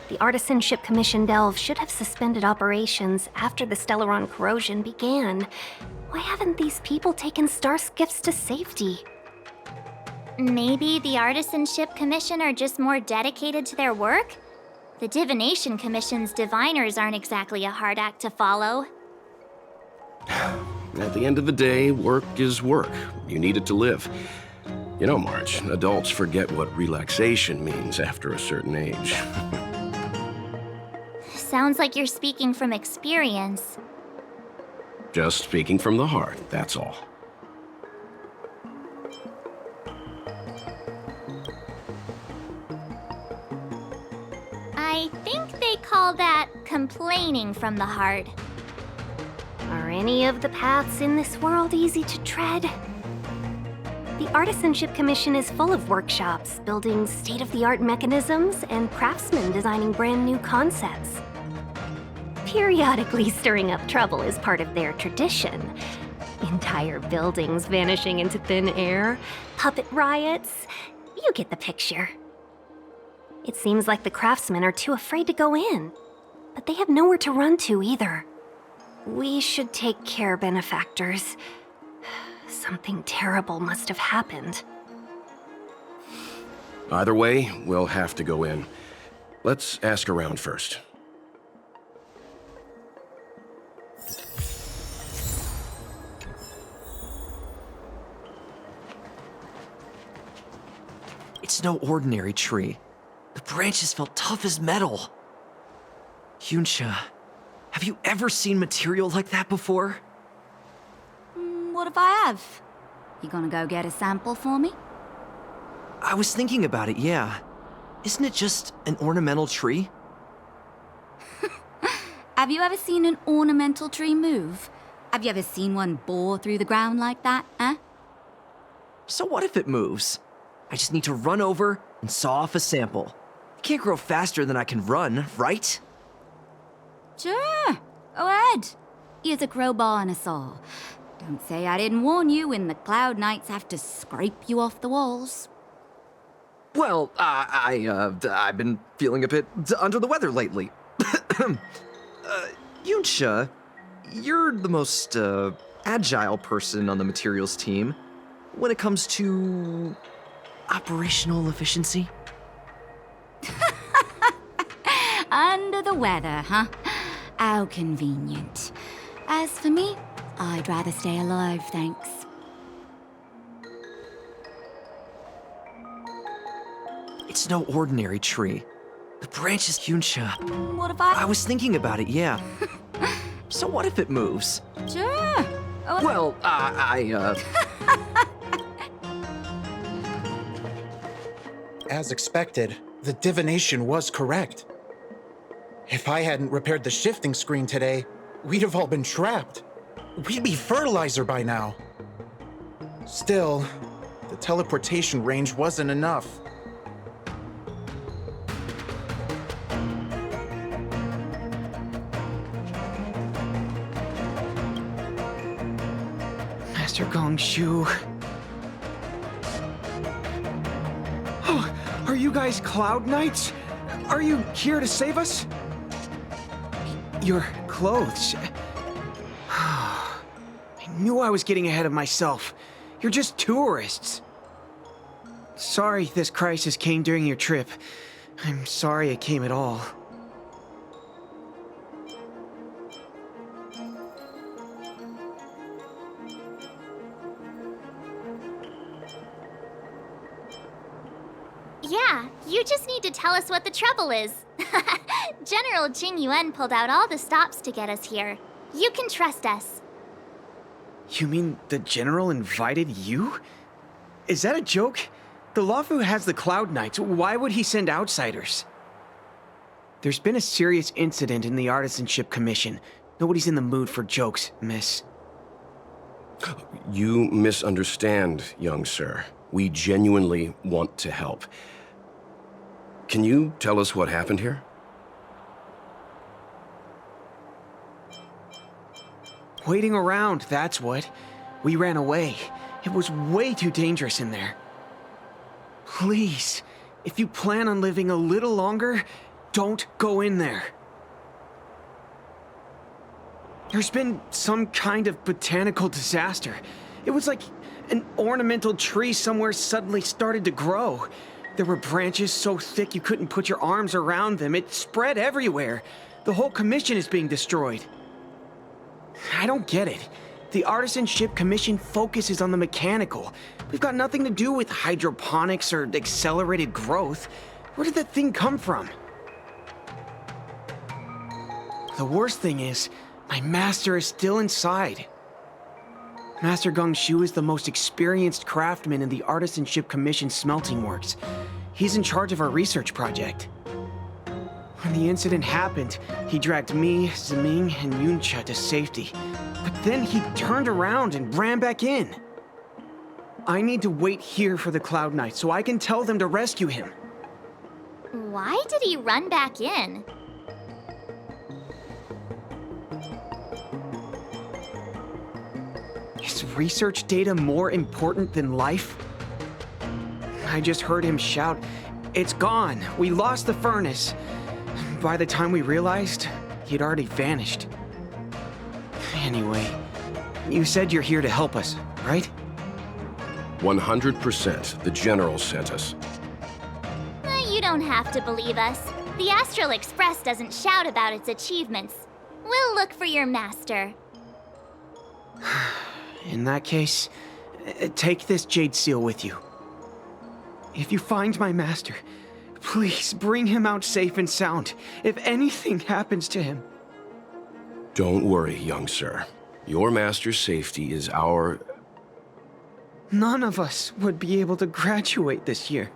The Artisanship Commission Delve should have suspended operations after the Stellaron corrosion began. Why haven't these people taken star skiffs to safety? Maybe the Artisanship Commission are just more dedicated to their work? The Divination Commission's diviners aren't exactly a hard act to follow. At the end of the day, work is work. You need it to live. You know, Marge, adults forget what relaxation means after a certain age. Sounds like you're speaking from experience. Just speaking from the heart, that's all. I think they call that complaining from the heart. Are any of the paths in this world easy to tread? The Artisanship Commission is full of workshops, building state-of-the-art mechanisms, and craftsmen designing brand new concepts. Periodically stirring up trouble is part of their tradition. Entire buildings vanishing into thin air, puppet riots. You get the picture. It seems like the craftsmen are too afraid to go in, but they have nowhere to run to either. We should take care, benefactors. Something terrible must have happened. Either way, we'll have to go in. Let's ask around first. It's no ordinary tree. The branches felt tough as metal. Yunsha, have you ever seen material like that before? What if I have? You gonna go get a sample for me? I was thinking about it, yeah. Isn't it just an ornamental tree? Have you ever seen an ornamental tree move? Have you ever seen one bore through the ground like that, eh? So what if it moves? I just need to run over and saw off a sample. It can't grow faster than I can run, right? Sure. Go ahead. Here's a crowbar and a saw. Don't say I didn't warn you when the Cloud Knights have to scrape you off the walls. Well, I've been feeling a bit under the weather lately. Yunsha, you're the most agile person on the materials team when it comes to operational efficiency. Under the weather, huh? How convenient. As for me, I'd rather stay alive, thanks. It's no ordinary tree. The branches, Yunsha. What if I was thinking about it, yeah. So what if it moves? Sure. Well, As expected, the divination was correct. If I hadn't repaired the shifting screen today, we'd have all been trapped. We'd be fertilizer by now. Still, the teleportation range wasn't enough. Master Gongshu. Oh, are you guys Cloud Knights? Are you here to save us? Your clothes. I knew I was getting ahead of myself. You're just tourists. Sorry this crisis came during your trip. I'm sorry it came at all. Yeah, you just need to tell us what the trouble is. General Jing Yuan pulled out all the stops to get us here. You can trust us. You mean the General invited you? Is that a joke? The Luofu has the Cloud Knights. Why would he send outsiders? There's been a serious incident in the Artisanship Commission. Nobody's in the mood for jokes, miss. You misunderstand, young sir. We genuinely want to help. Can you tell us what happened here? Waiting around, that's what. We ran away. It was way too dangerous in there. Please, if you plan on living a little longer, don't go in there. There's been some kind of botanical disaster. It was like an ornamental tree somewhere suddenly started to grow. There were branches so thick you couldn't put your arms around them. It spread everywhere. The whole commission is being destroyed. I don't get it. The Artisanship Commission focuses on the mechanical. We've got nothing to do with hydroponics or accelerated growth. Where did that thing come from? The worst thing is, my master is still inside. Master Gongshu is the most experienced craftsman in the Artisanship Commission smelting works. He's in charge of our research project. When the incident happened, he dragged me, Ziming, and Yuncha to safety. But then he turned around and ran back in. I need to wait here for the Cloud Knight so I can tell them to rescue him. Why did he run back in? Is research data more important than life? I just heard him shout, "It's gone! We lost the furnace!" By the time we realized, he'd already vanished. Anyway, you said you're here to help us, right? 100%. The General sent us. You don't have to believe us. The Astral Express doesn't shout about its achievements. We'll look for your master. In that case, take this jade seal with you. If you find my master, please bring him out safe and sound, if anything happens to him. Don't worry, young sir. Your master's safety is our... None of us would be able to graduate this year.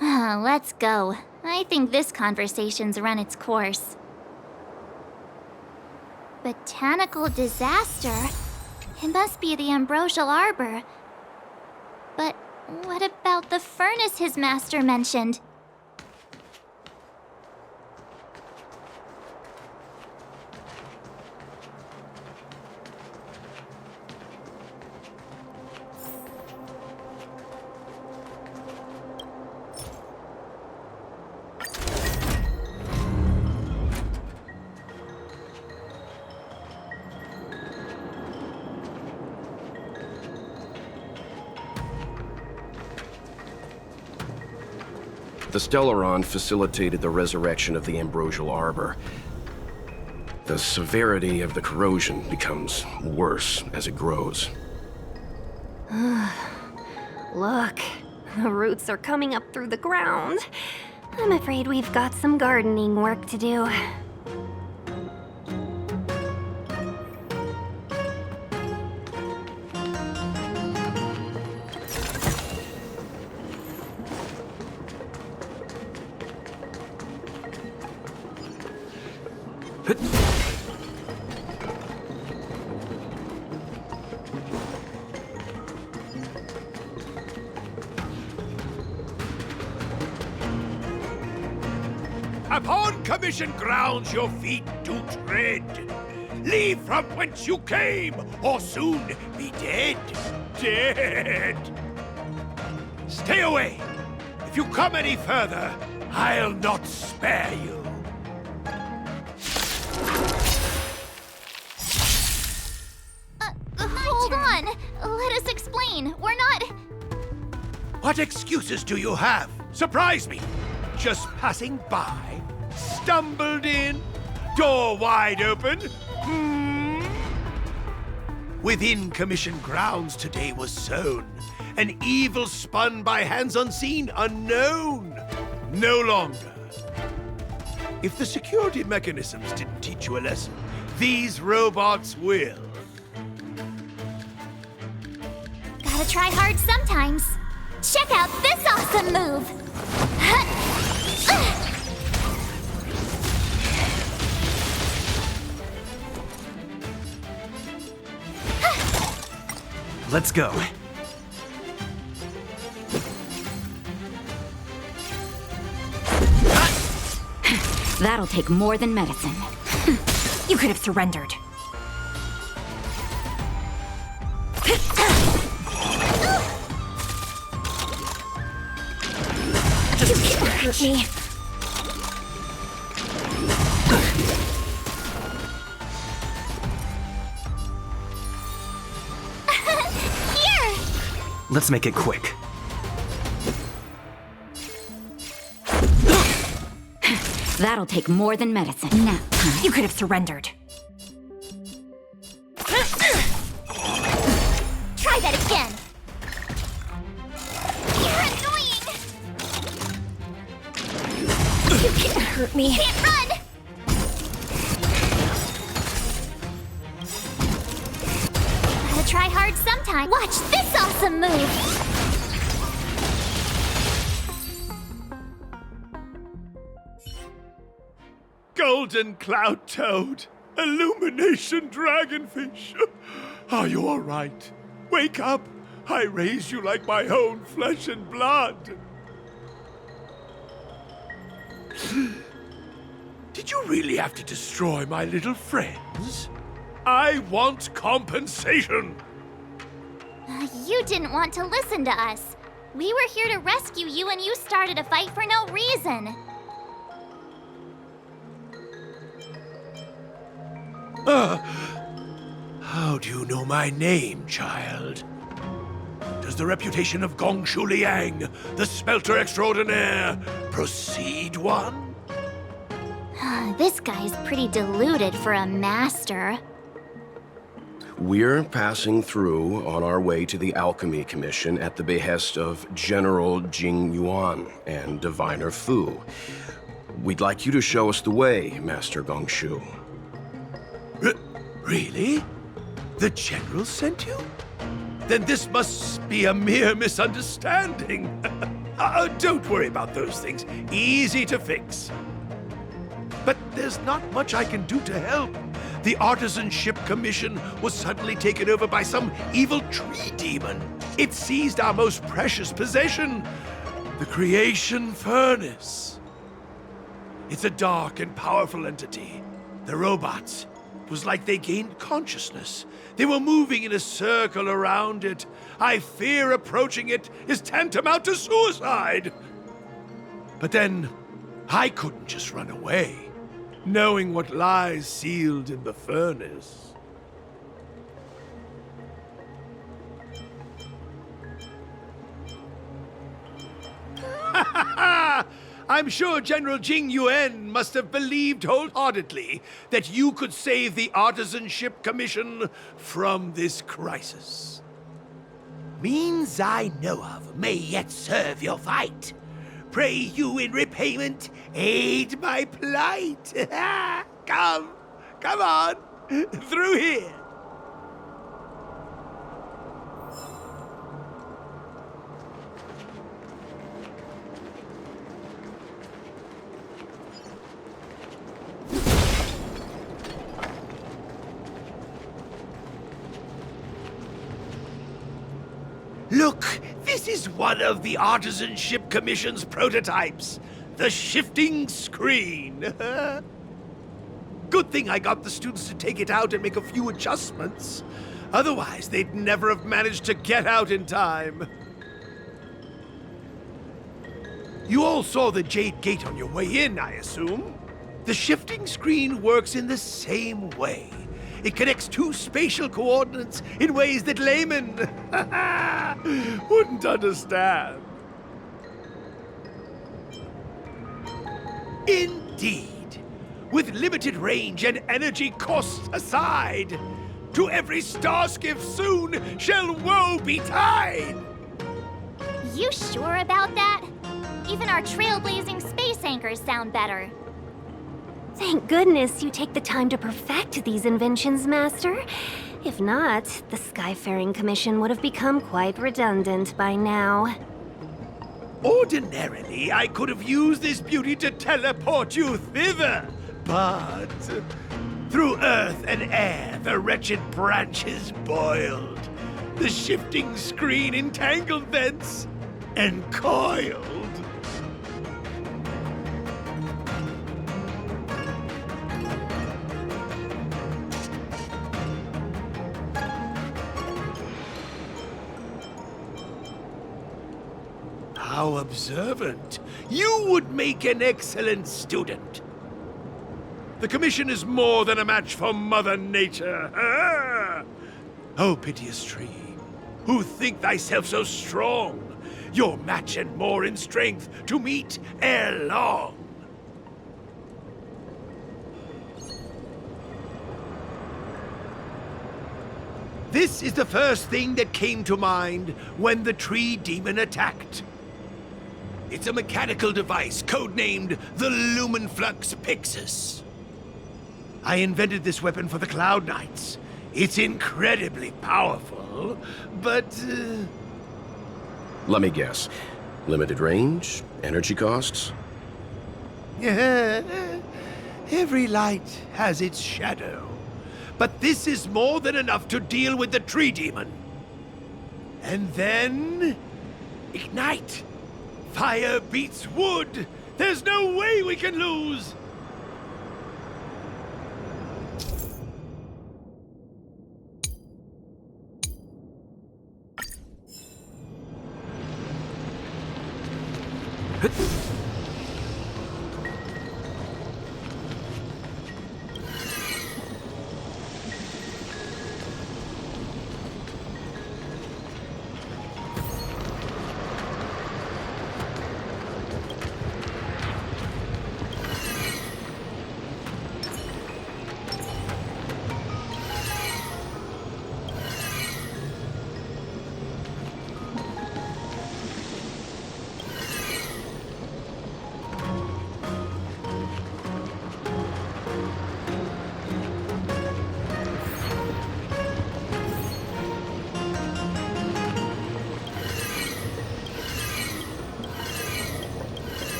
Let's go. I think this conversation's run its course. Botanical disaster? It must be the Ambrosial Arbor. But what about the furnace his master mentioned? The Stellaron facilitated the resurrection of the Ambrosial Arbor. The severity of the corrosion becomes worse as it grows. Look, the roots are coming up through the ground. I'm afraid we've got some gardening work to do. Upon commission grounds your feet do tread. Leave from whence you came, or soon be dead. Dead! Stay away! If you come any further, I'll not spare you. Hold on! Let us explain. We're not... What excuses do you have? Surprise me! Just passing by? Stumbled in? Door wide open? Within Commission grounds today was sown an evil spun by hands unseen, unknown. No longer. If the security mechanisms didn't teach you a lesson, these robots will. Gotta try hard sometimes. Check out this awesome move! Let's go. That'll take more than medicine. You could have surrendered. You can't hurt me. Let's make it quick. That'll take more than medicine. Now, you could have surrendered. Try that again! You're annoying! You can't hurt me. Can't run! Gotta try hard sometime. Watch this awesome move! Golden cloud toad, illumination dragonfish. Are you all right? Wake up! I raised you like my own flesh and blood. Did you really have to destroy my little friends? I want compensation. You didn't want to listen to us. We were here to rescue you and you started a fight for no reason. How do you know my name, child? Does the reputation of Gongshu Liang, the smelter extraordinaire, precede one? This guy's pretty deluded for a master. We're passing through on our way to the Alchemy Commission at the behest of General Jing Yuan and Diviner Fu. We'd like you to show us the way, Master Gongshu. Really? The General sent you? Then this must be a mere misunderstanding. Don't worry about those things. Easy to fix. But there's not much I can do to help. The Artisanship Commission was suddenly taken over by some evil tree demon. It seized our most precious possession, the Creation Furnace. It's a dark and powerful entity. The robots, it was like they gained consciousness. They were moving in a circle around it. I fear approaching it is tantamount to suicide. But then, I couldn't just run away, knowing what lies sealed in the furnace. I'm sure General Jing Yuan must have believed wholeheartedly that you could save the Artisanship Commission from this crisis. Means I know of may yet serve your fight. Pray you in repayment aid my plight. Come on, through here. Look, this is one of the Artisanship Commission's prototypes. The shifting screen. Good thing I got the students to take it out and make a few adjustments. Otherwise, they'd never have managed to get out in time. You all saw the Jade Gate on your way in, I assume? The shifting screen works in the same way. It connects two spatial coordinates in ways that laymen wouldn't understand. Indeed. With limited range and energy costs aside, to every starskiff soon shall woe betide! You sure about that? Even our trailblazing space anchors sound better. Thank goodness you take the time to perfect these inventions, Master. If not, the Skyfaring Commission would have become quite redundant by now. Ordinarily, I could have used this beauty to teleport you thither, but through earth and air, the wretched branches boiled. The shifting screen entangled thence and coiled. How observant. You would make an excellent student. The Commission is more than a match for Mother Nature. Ah! Oh, piteous tree, who think thyself so strong, your match and more in strength to meet ere long. This is the first thing that came to mind when the tree demon attacked. It's a mechanical device codenamed the Lumenflux Pixis. I invented this weapon for the Cloud Knights. It's incredibly powerful, but... Let me guess. Limited range? Energy costs? Every light has its shadow. But this is more than enough to deal with the tree demon. And then... ignite! Fire beats wood! There's no way we can lose!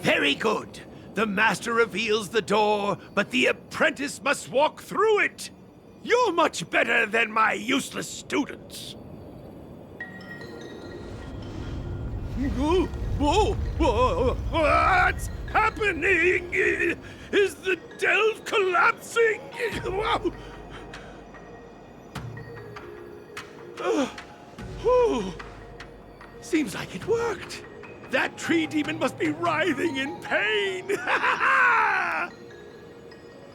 Very good. The master reveals the door, but the apprentice must walk through it. You're much better than my useless students. What? happening? Is the delve collapsing? Wow. Whew. Seems like it worked. That tree demon must be writhing in pain.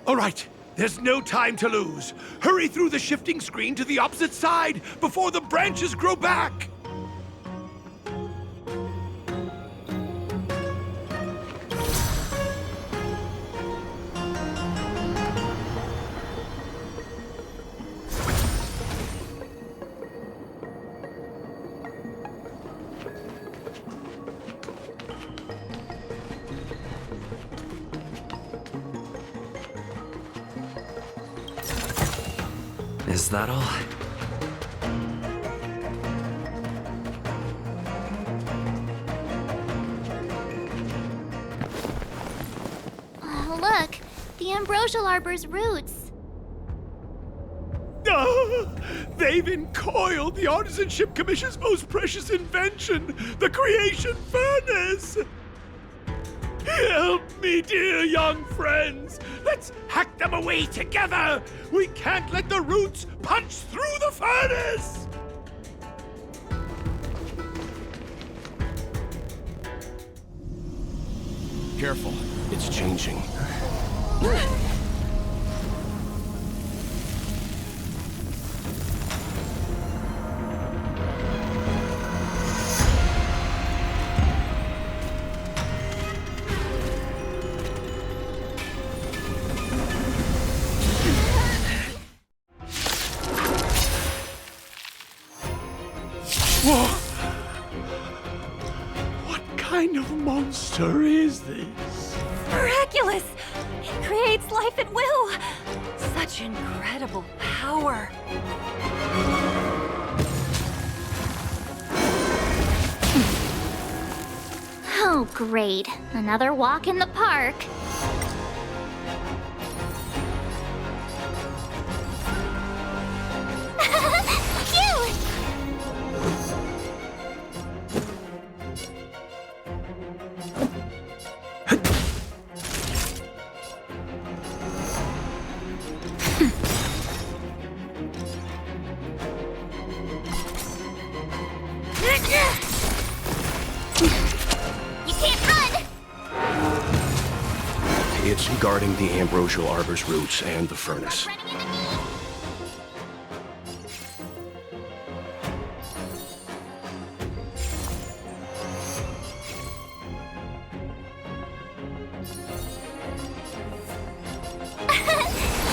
All right, there's no time to lose. Hurry through the shifting screen to the opposite side before the branches grow back. Is that all? Oh, look! The ambrosial arbor's roots. They've encoiled the Artisanship Commission's most precious invention, the creation furnace! Help me, dear young friends! Let's hack them away together! We can't let the roots punch through the furnace! Careful, it's changing. Whoa! What kind of monster is this? Miraculous! It creates life at will! Such incredible power! Oh, great. Another walk in the park. Phew! You can't run! It's guarding the ambrosial arbor's roots and the furnace.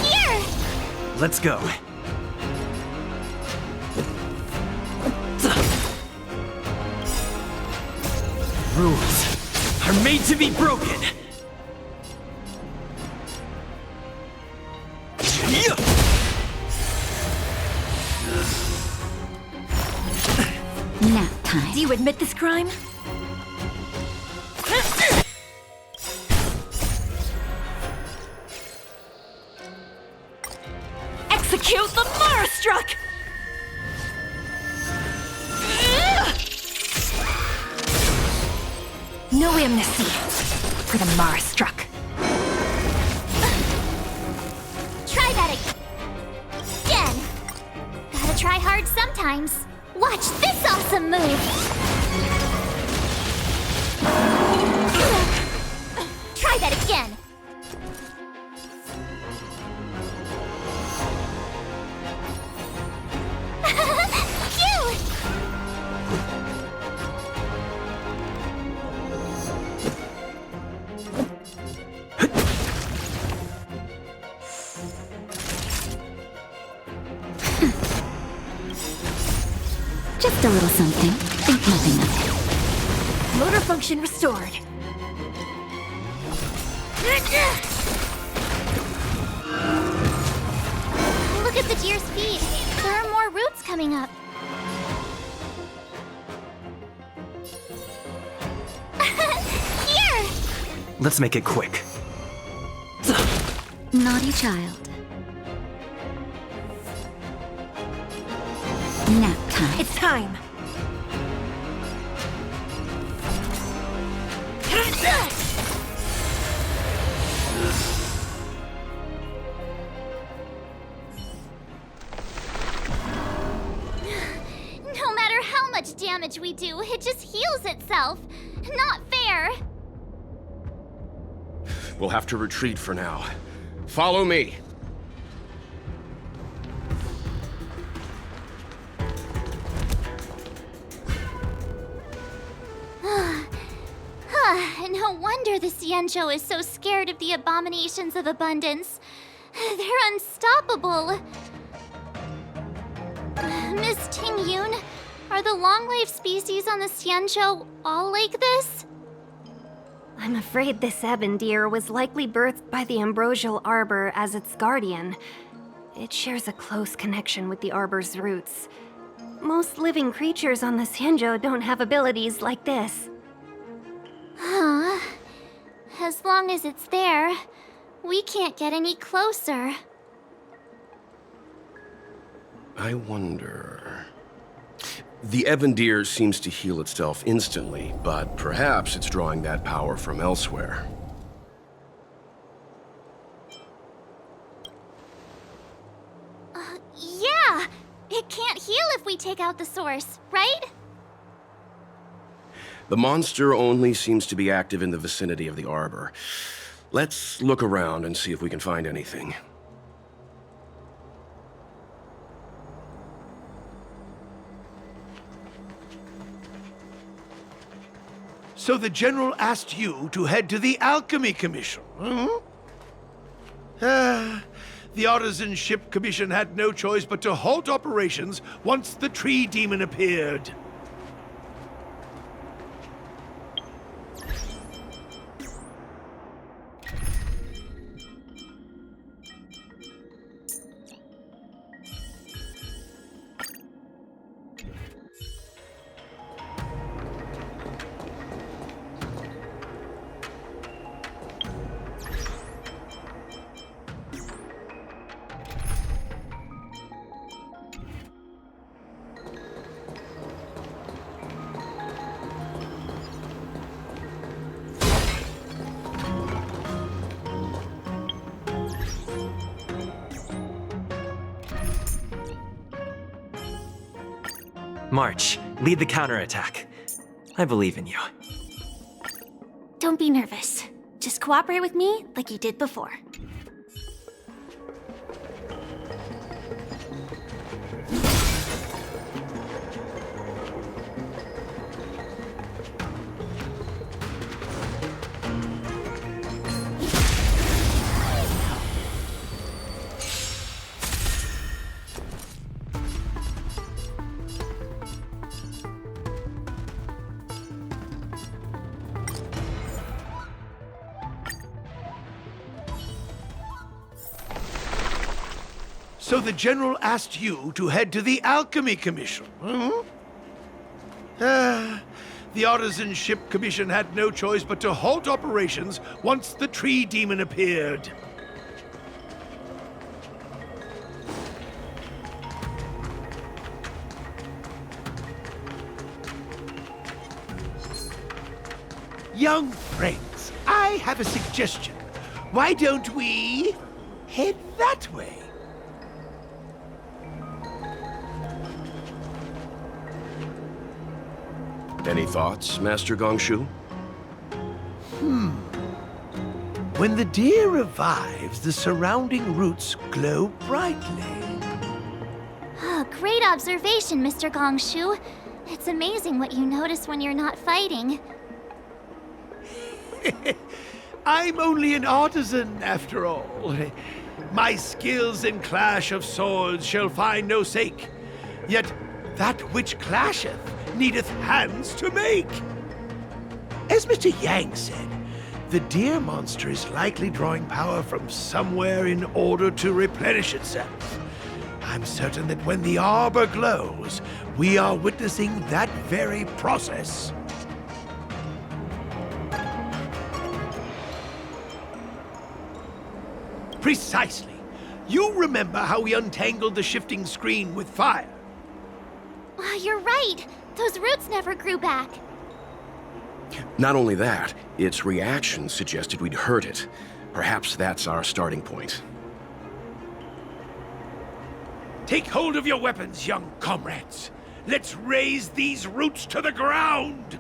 Here! Let's go. Rules are made to be broken. Nap time. Do you admit this crime? Execute the Marastruck! No amnesty for the Marastruck. Try that again. Gotta try hard sometimes. Watch this awesome move. Try that again. Phew! Just a little something. Think nothing of it. Motor function restored. Look at the deer's feet. There are more roots coming up. Here! Let's make it quick. Naughty child. Nap time. It's time. damage we do, it just heals itself. Not fair. We'll have to retreat for now. Follow me. No wonder the Xianzhou is so scared of the abominations of abundance. They're unstoppable. Miss Tingyun, are the long-life species on the Xianzhou all like this? I'm afraid this ebon deer was likely birthed by the ambrosial arbor as its guardian. It shares a close connection with the arbor's roots. Most living creatures on the Xianzhou don't have abilities like this. Huh. As long as it's there, we can't get any closer. I wonder... The ebon deer seems to heal itself instantly, but perhaps it's drawing that power from elsewhere. Yeah! It can't heal if we take out the source, right? The monster only seems to be active in the vicinity of the arbor. Let's look around and see if we can find anything. So the General asked you to head to the Alchemy Commission, the Artisan Ship Commission had no choice but to halt operations once the tree demon appeared. March, lead the counterattack. I believe in you. Don't be nervous. Just cooperate with me like you did before. So the General asked you to head to the Alchemy Commission, the Artisan Ship Commission had no choice but to halt operations once the tree demon appeared. Young friends, I have a suggestion. Why don't we head that way? Any thoughts, Master Gongshu? When the deer revives, the surrounding roots glow brightly. Great observation, Mr. Gongshu. It's amazing what you notice when you're not fighting. I'm only an artisan, after all. My skills in clash of swords shall find no sake. Yet that which clasheth needeth hands to make. As Mr. Yang said, the deer monster is likely drawing power from somewhere in order to replenish itself. I'm certain that when the arbor glows, we are witnessing that very process. Precisely. You remember how we untangled the shifting screen with fire? You're right. Those roots never grew back. Not only that, its reaction suggested we'd hurt it. Perhaps that's our starting point. Take hold of your weapons, young comrades. Let's raise these roots to the ground!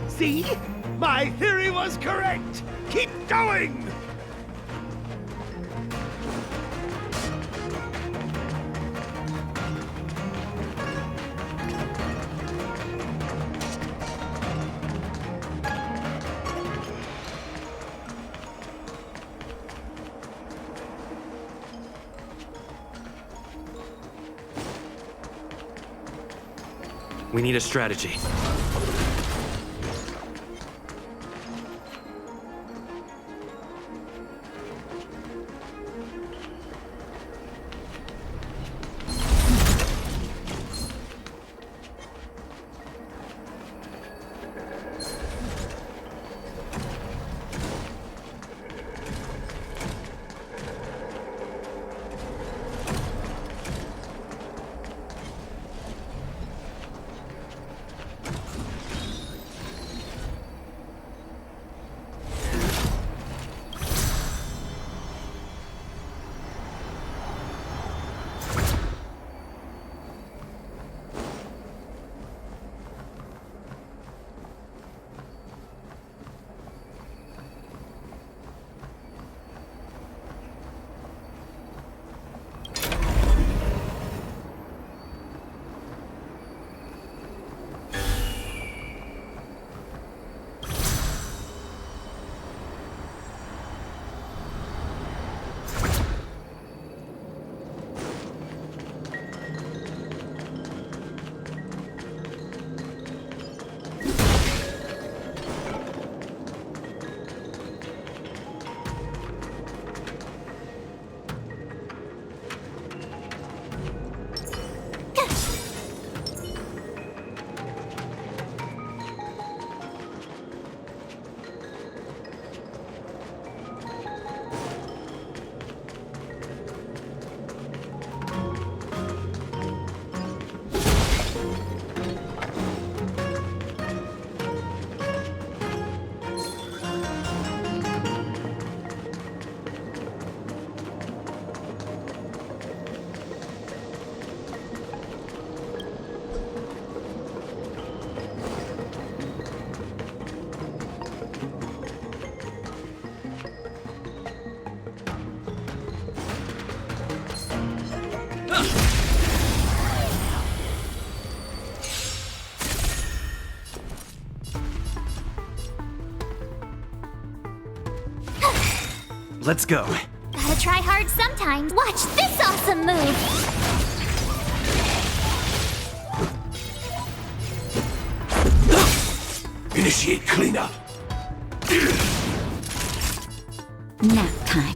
See? My theory was correct! Keep going! We need a strategy. Let's go. Gotta try hard sometimes. Watch this awesome move! Initiate cleanup. Nap time.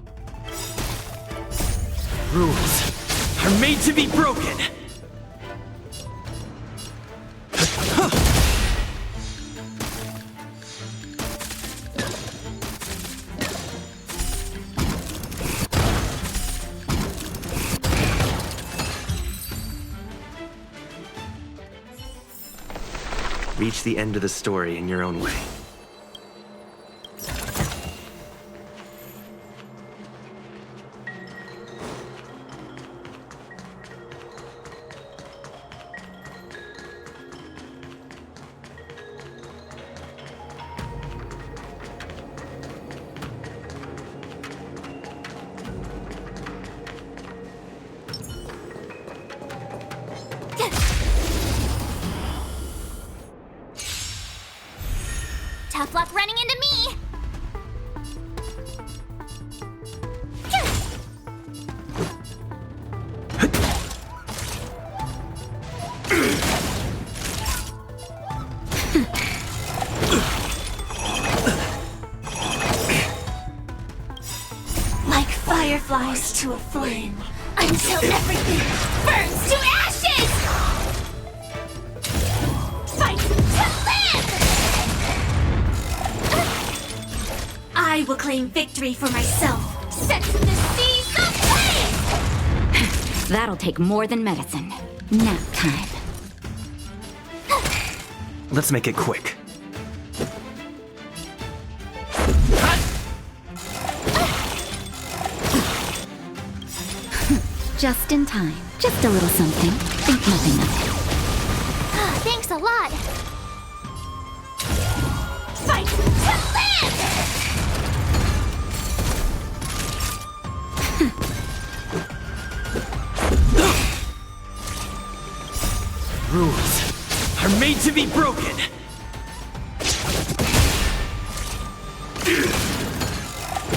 Rules are made to be broken. Reach the end of the story in your own way. Tough luck running into me! Like fireflies to a flame, until everything burns to ashes! Fight to live! I will claim victory for myself. Set the seas ablaze! That'll take more than medicine. Nap time. Let's make it quick. Just in time. Just a little something. Think nothing of it. Thanks a lot! Fight to live! Rules are made to be broken.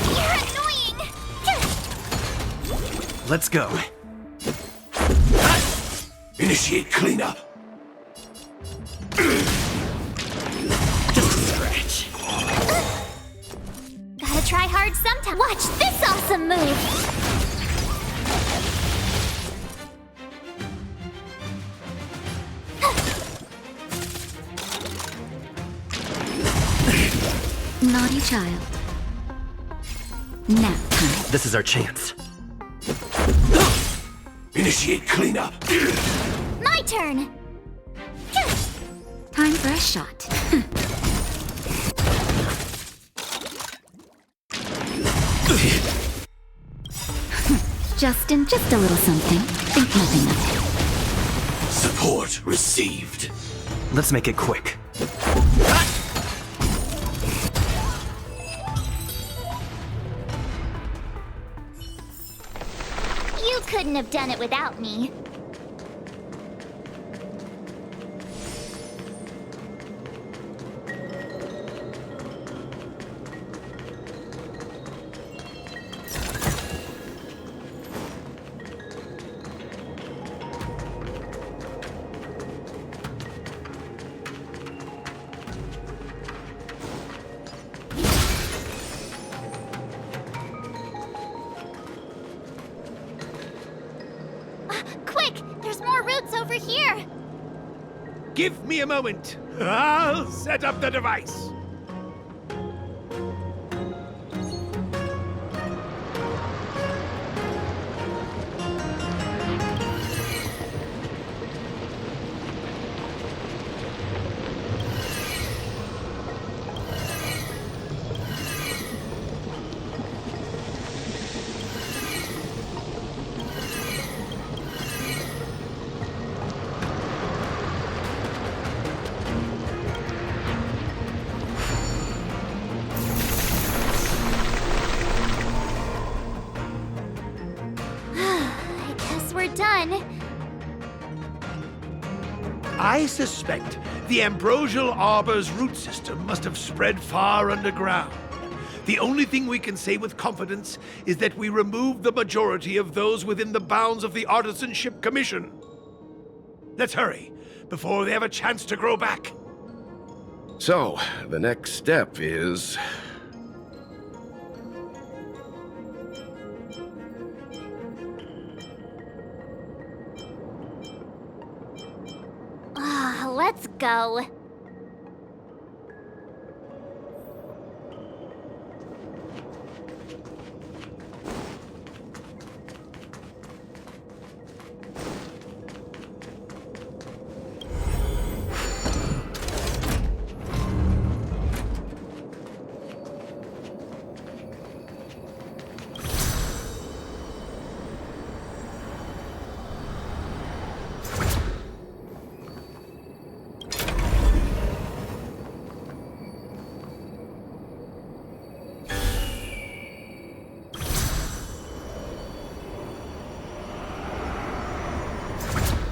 You're annoying! Let's go. Initiate cleanup. Just a scratch. Gotta try hard sometime. Watch this awesome move! Naughty child. Nap time. This is our chance. Initiate cleanup. My turn! Time for a shot. Just a little something. Think nothing of it. Support received. Let's make it quick. You couldn't have done it without me. Quick! There's more roots over here! Give me a moment. I'll set up the device. I guess we're done. I suspect the ambrosial arbor's root system must have spread far underground. The only thing we can say with confidence is that we removed the majority of those within the bounds of the Artisanship Commission. Let's hurry, before they have a chance to grow back. So, the next step is... Let's go.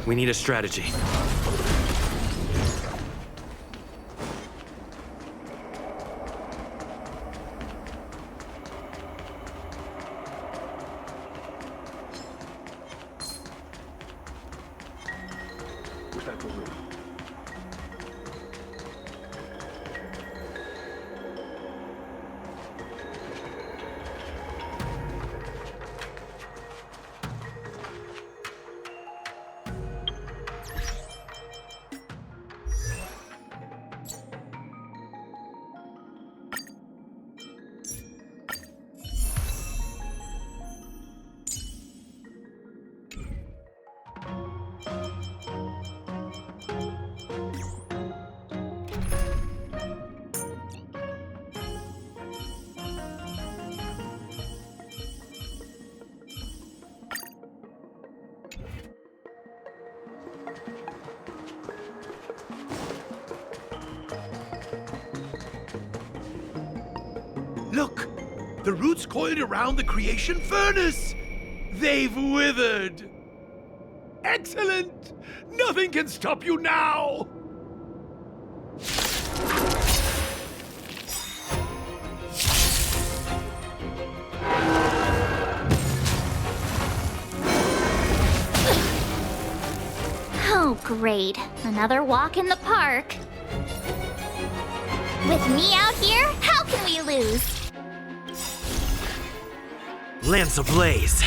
We need a strategy. Look! The roots coiled around the creation furnace! They've withered! Excellent! Nothing can stop you now! Oh, great. Another walk in the park. With me out here, how can we lose? Lance ablaze!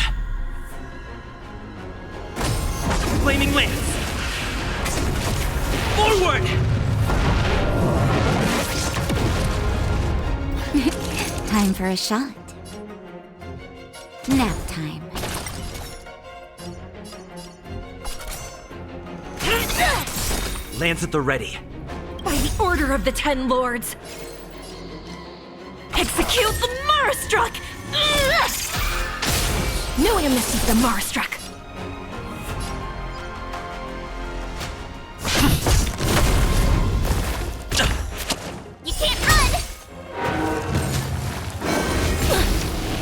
Flaming lance! Forward! Time for a shot. Nap time. Lance at the ready. By the order of the Ten Lords! Execute the Marastruck! No amnesty for the Marastruck! You can't run!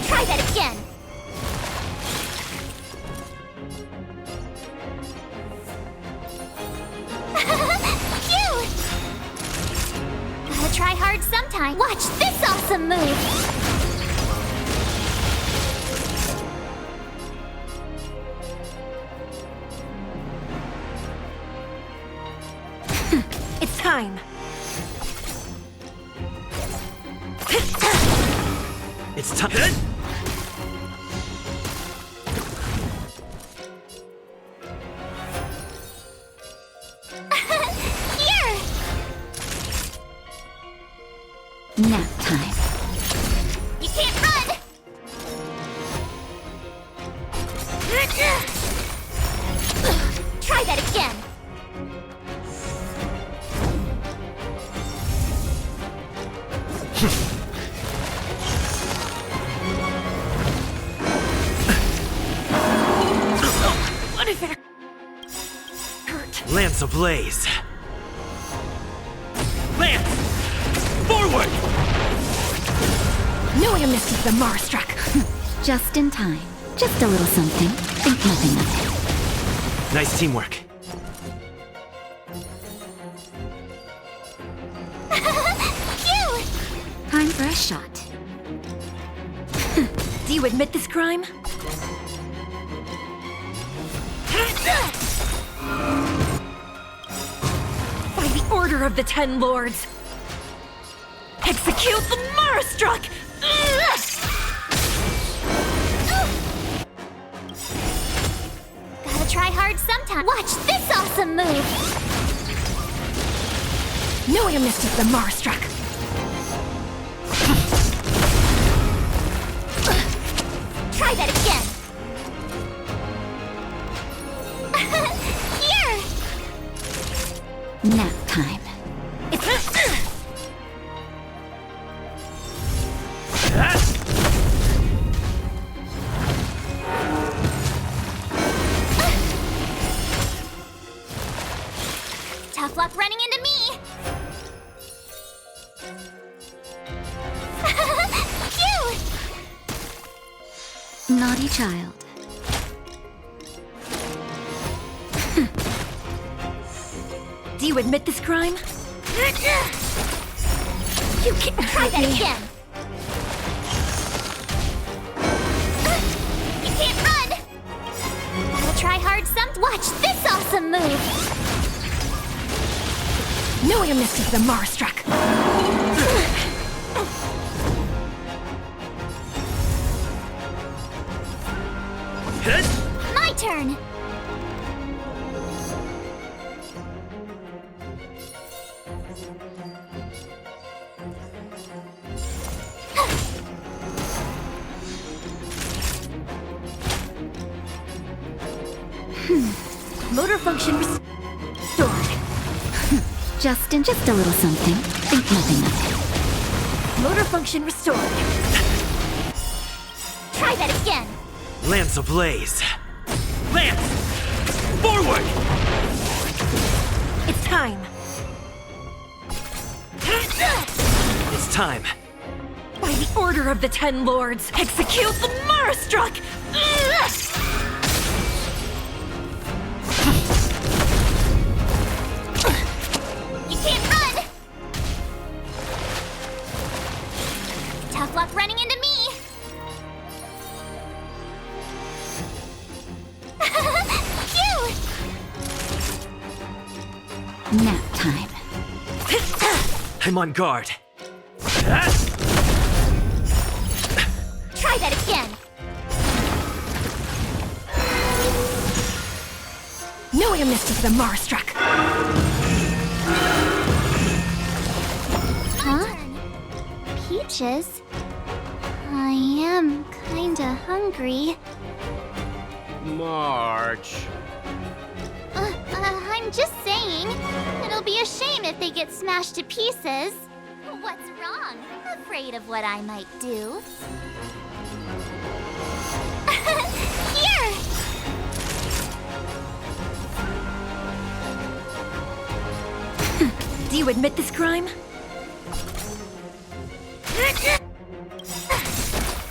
Try that again! Gotta try hard sometime. Watch this awesome move! It's time! It's time. Here! Nap time. You can't run! Try that again! What if it hurt? Lance ablaze! Lance! Forward! No amnesty for the Marastruck! Just in time. Just a little something. Think nothing of Nice teamwork. Phew! Time for a shot. Do you admit this crime? By the order of the Ten Lords! Execute the Marastruck! Gotta try hard sometime. Watch this awesome move! No way I missed it, the Marastruck! Try that again! Here! Nap time. Tough luck running into me! Phew! Naughty child. Do you admit this crime? You can't try that again! You can't run! Gotta try hard Watch this awesome move! No way I missed it, the Marastruck! My turn! Motor function restored. Just a little something. Think nothing of it. Motor function restored. Try that again! Lance ablaze! Lance! Forward! It's time. It's time. By the order of the Ten Lords, execute the Marastruck! You can't run! Tough luck running into me! Phew! Nap time. I'm on guard. Try that again! No way I missed it, the Marastruck! Huh? Peaches? I am kinda hungry. March. I'm just saying. It'll be a shame if they get smashed to pieces. What's wrong? Afraid of what I might do? Here! Do you admit this crime?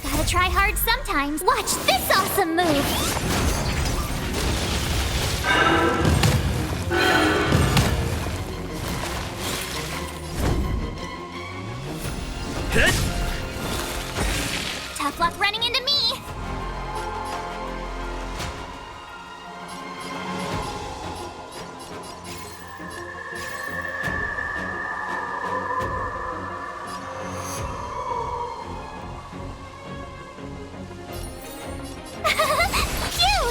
Gotta try hard sometimes. Watch this awesome move! Tough luck running into me! Phew!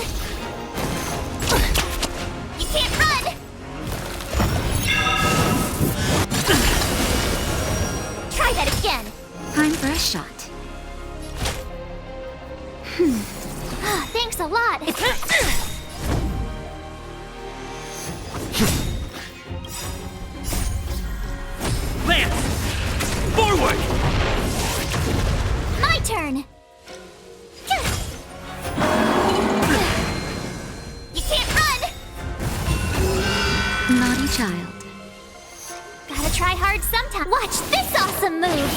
You can't run! Try that again! Time for a shot. Thanks a lot! Lance! Forward! My turn! You can't run! Naughty child. Gotta try hard sometime. Watch this awesome move!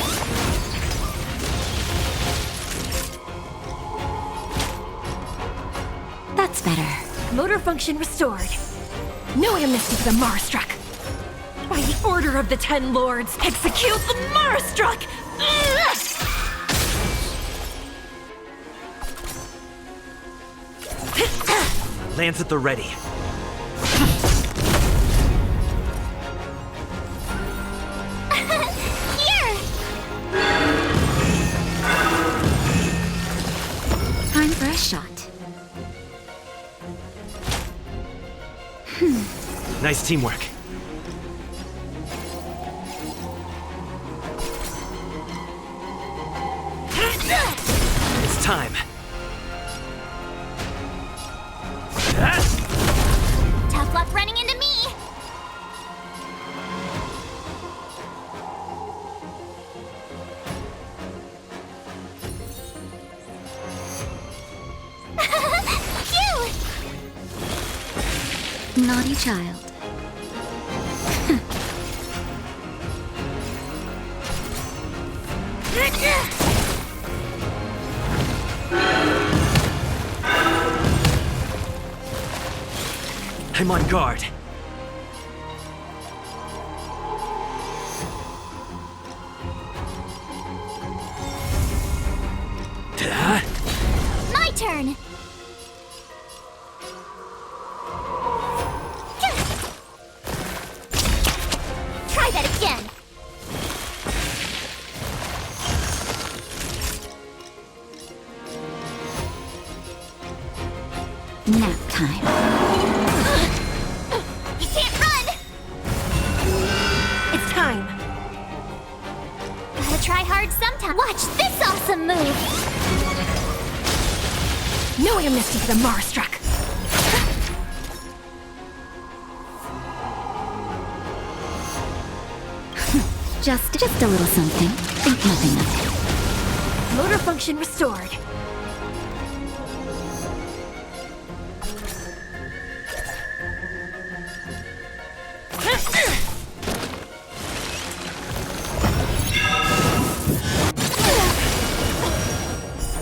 That's better. Motor function restored. No way I missed it, the Marastruck! By the order of the Ten Lords, execute the Marastruck! Lance at the ready. Here! shot. Nice teamwork. It's time. Tough luck running into me! Phew! Naughty child. I'm on guard. My turn! Try that again! Nap time. You can't run! It's time. Gotta try hard sometime. Watch this awesome move! No amnesty for the Marstruck. Just a little something. Think nothing of it. Motor function restored.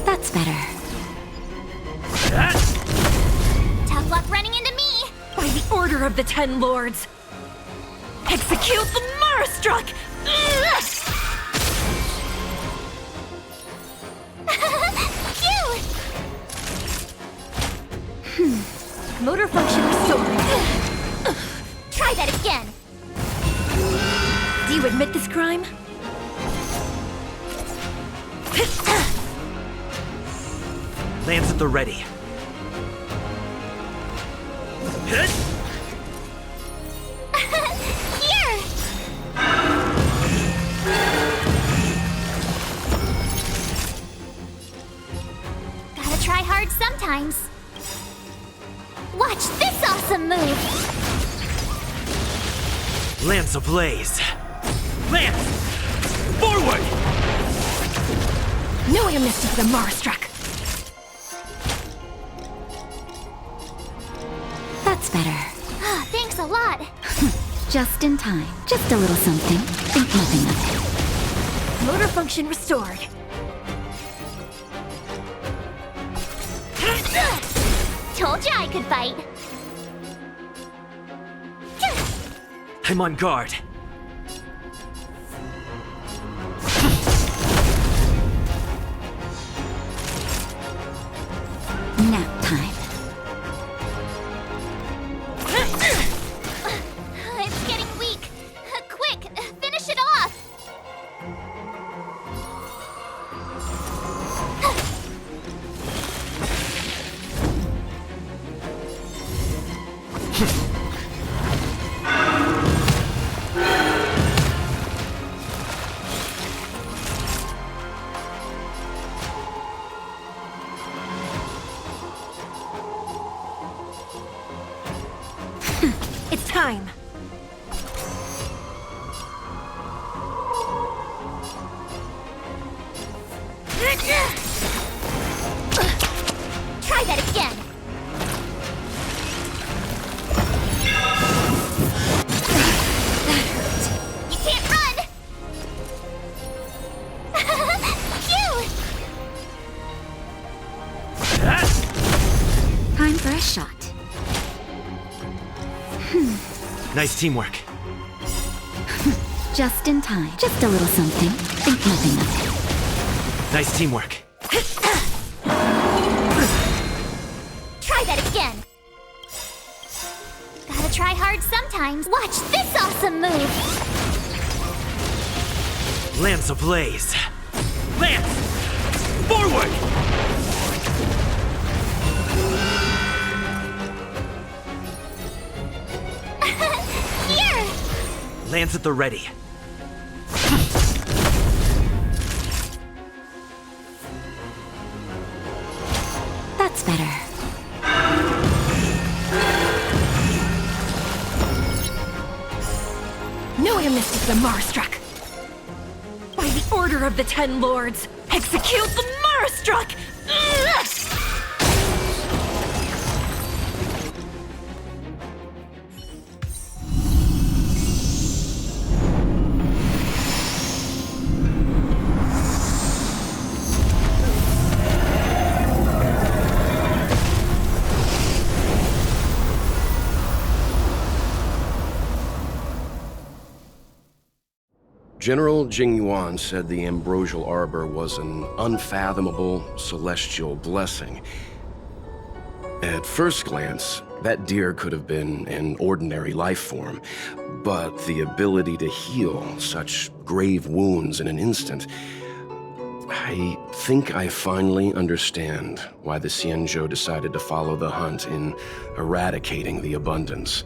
That's better. Tough luck running into me! By the order of the Ten Lords. Execute the Marstruck! Phew! Motor function restored. Try that again! Do you admit this crime? Lance at the ready. Here! Gotta try hard sometimes. Watch this awesome move! Lance ablaze. Lance! Forward! No amnesty for the Marstruck. That's better. Ah, thanks a lot. Just in time. Just a little something. Think nothing of it. Motor function restored. Told you I could fight. I'm on guard. Nap time. It's getting weak. Quick, finish it off. It's time. Try that again. You can't run. Phew! Time for a shot. Nice teamwork. Just in time. Just a little something. Think nothing of it. Nice teamwork. Try that again. Gotta try hard sometimes. Watch this awesome move. Lance ablaze. Lance! Forward! Lance at the ready. That's better. No amnesty for the Marstruck! By the order of the Ten Lords, execute the Marstruck! General Jing Yuan said the ambrosial arbor was an unfathomable celestial blessing. At first glance, that deer could have been an ordinary life form, but the ability to heal such grave wounds in an instant, I think I finally understand why the Xianzhou decided to follow the hunt in eradicating the abundance.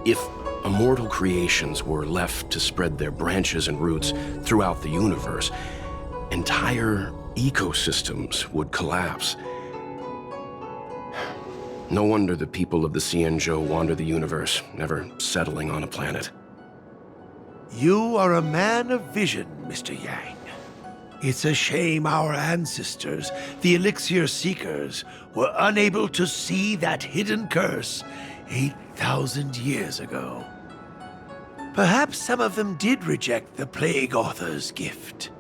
If immortal creations were left to spread their branches and roots throughout the universe, entire ecosystems would collapse. No wonder the people of the Xianzhou wander the universe, never settling on a planet. You are a man of vision, Mr. Yang. It's a shame our ancestors, the Elixir Seekers, were unable to see that hidden curse 8,000 years ago. Perhaps some of them did reject the Plague Author's gift.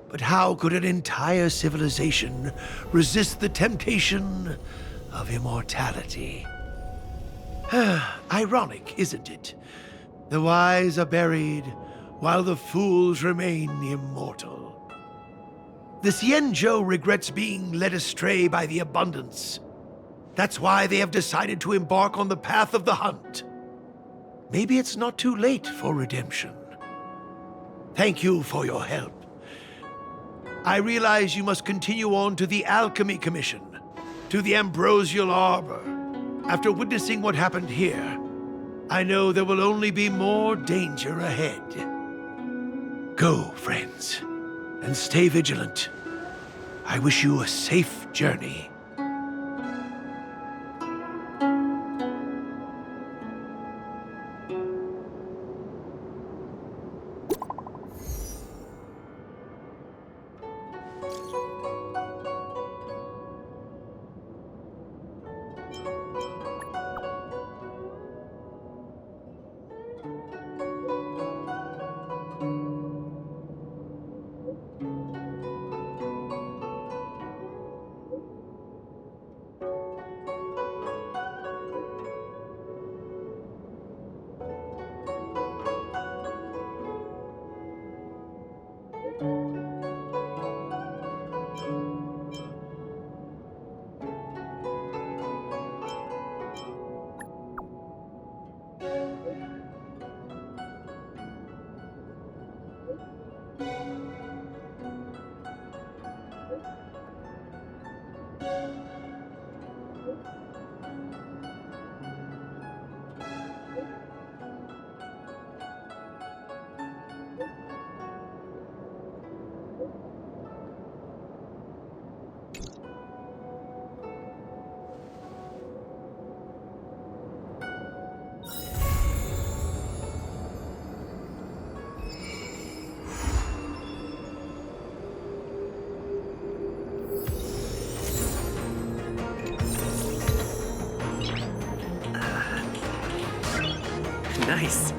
But how could an entire civilization resist the temptation of immortality? Ironic, isn't it? The wise are buried, while the fools remain immortal. The Xianzhou regrets being led astray by the abundance. That's why they have decided to embark on the path of the hunt. Maybe it's not too late for redemption. Thank you for your help. I realize you must continue on to the Alchemy Commission, to the Ambrosial Arbor. After witnessing what happened here, I know there will only be more danger ahead. Go, friends, and stay vigilant. I wish you a safe journey. Nice.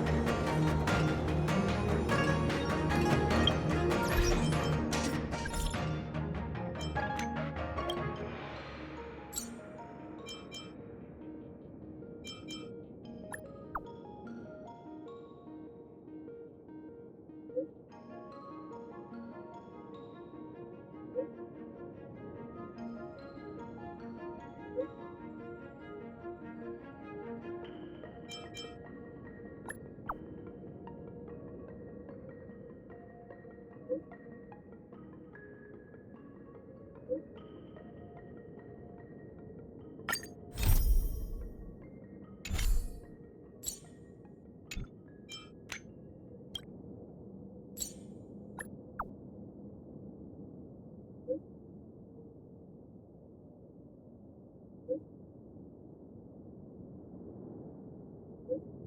you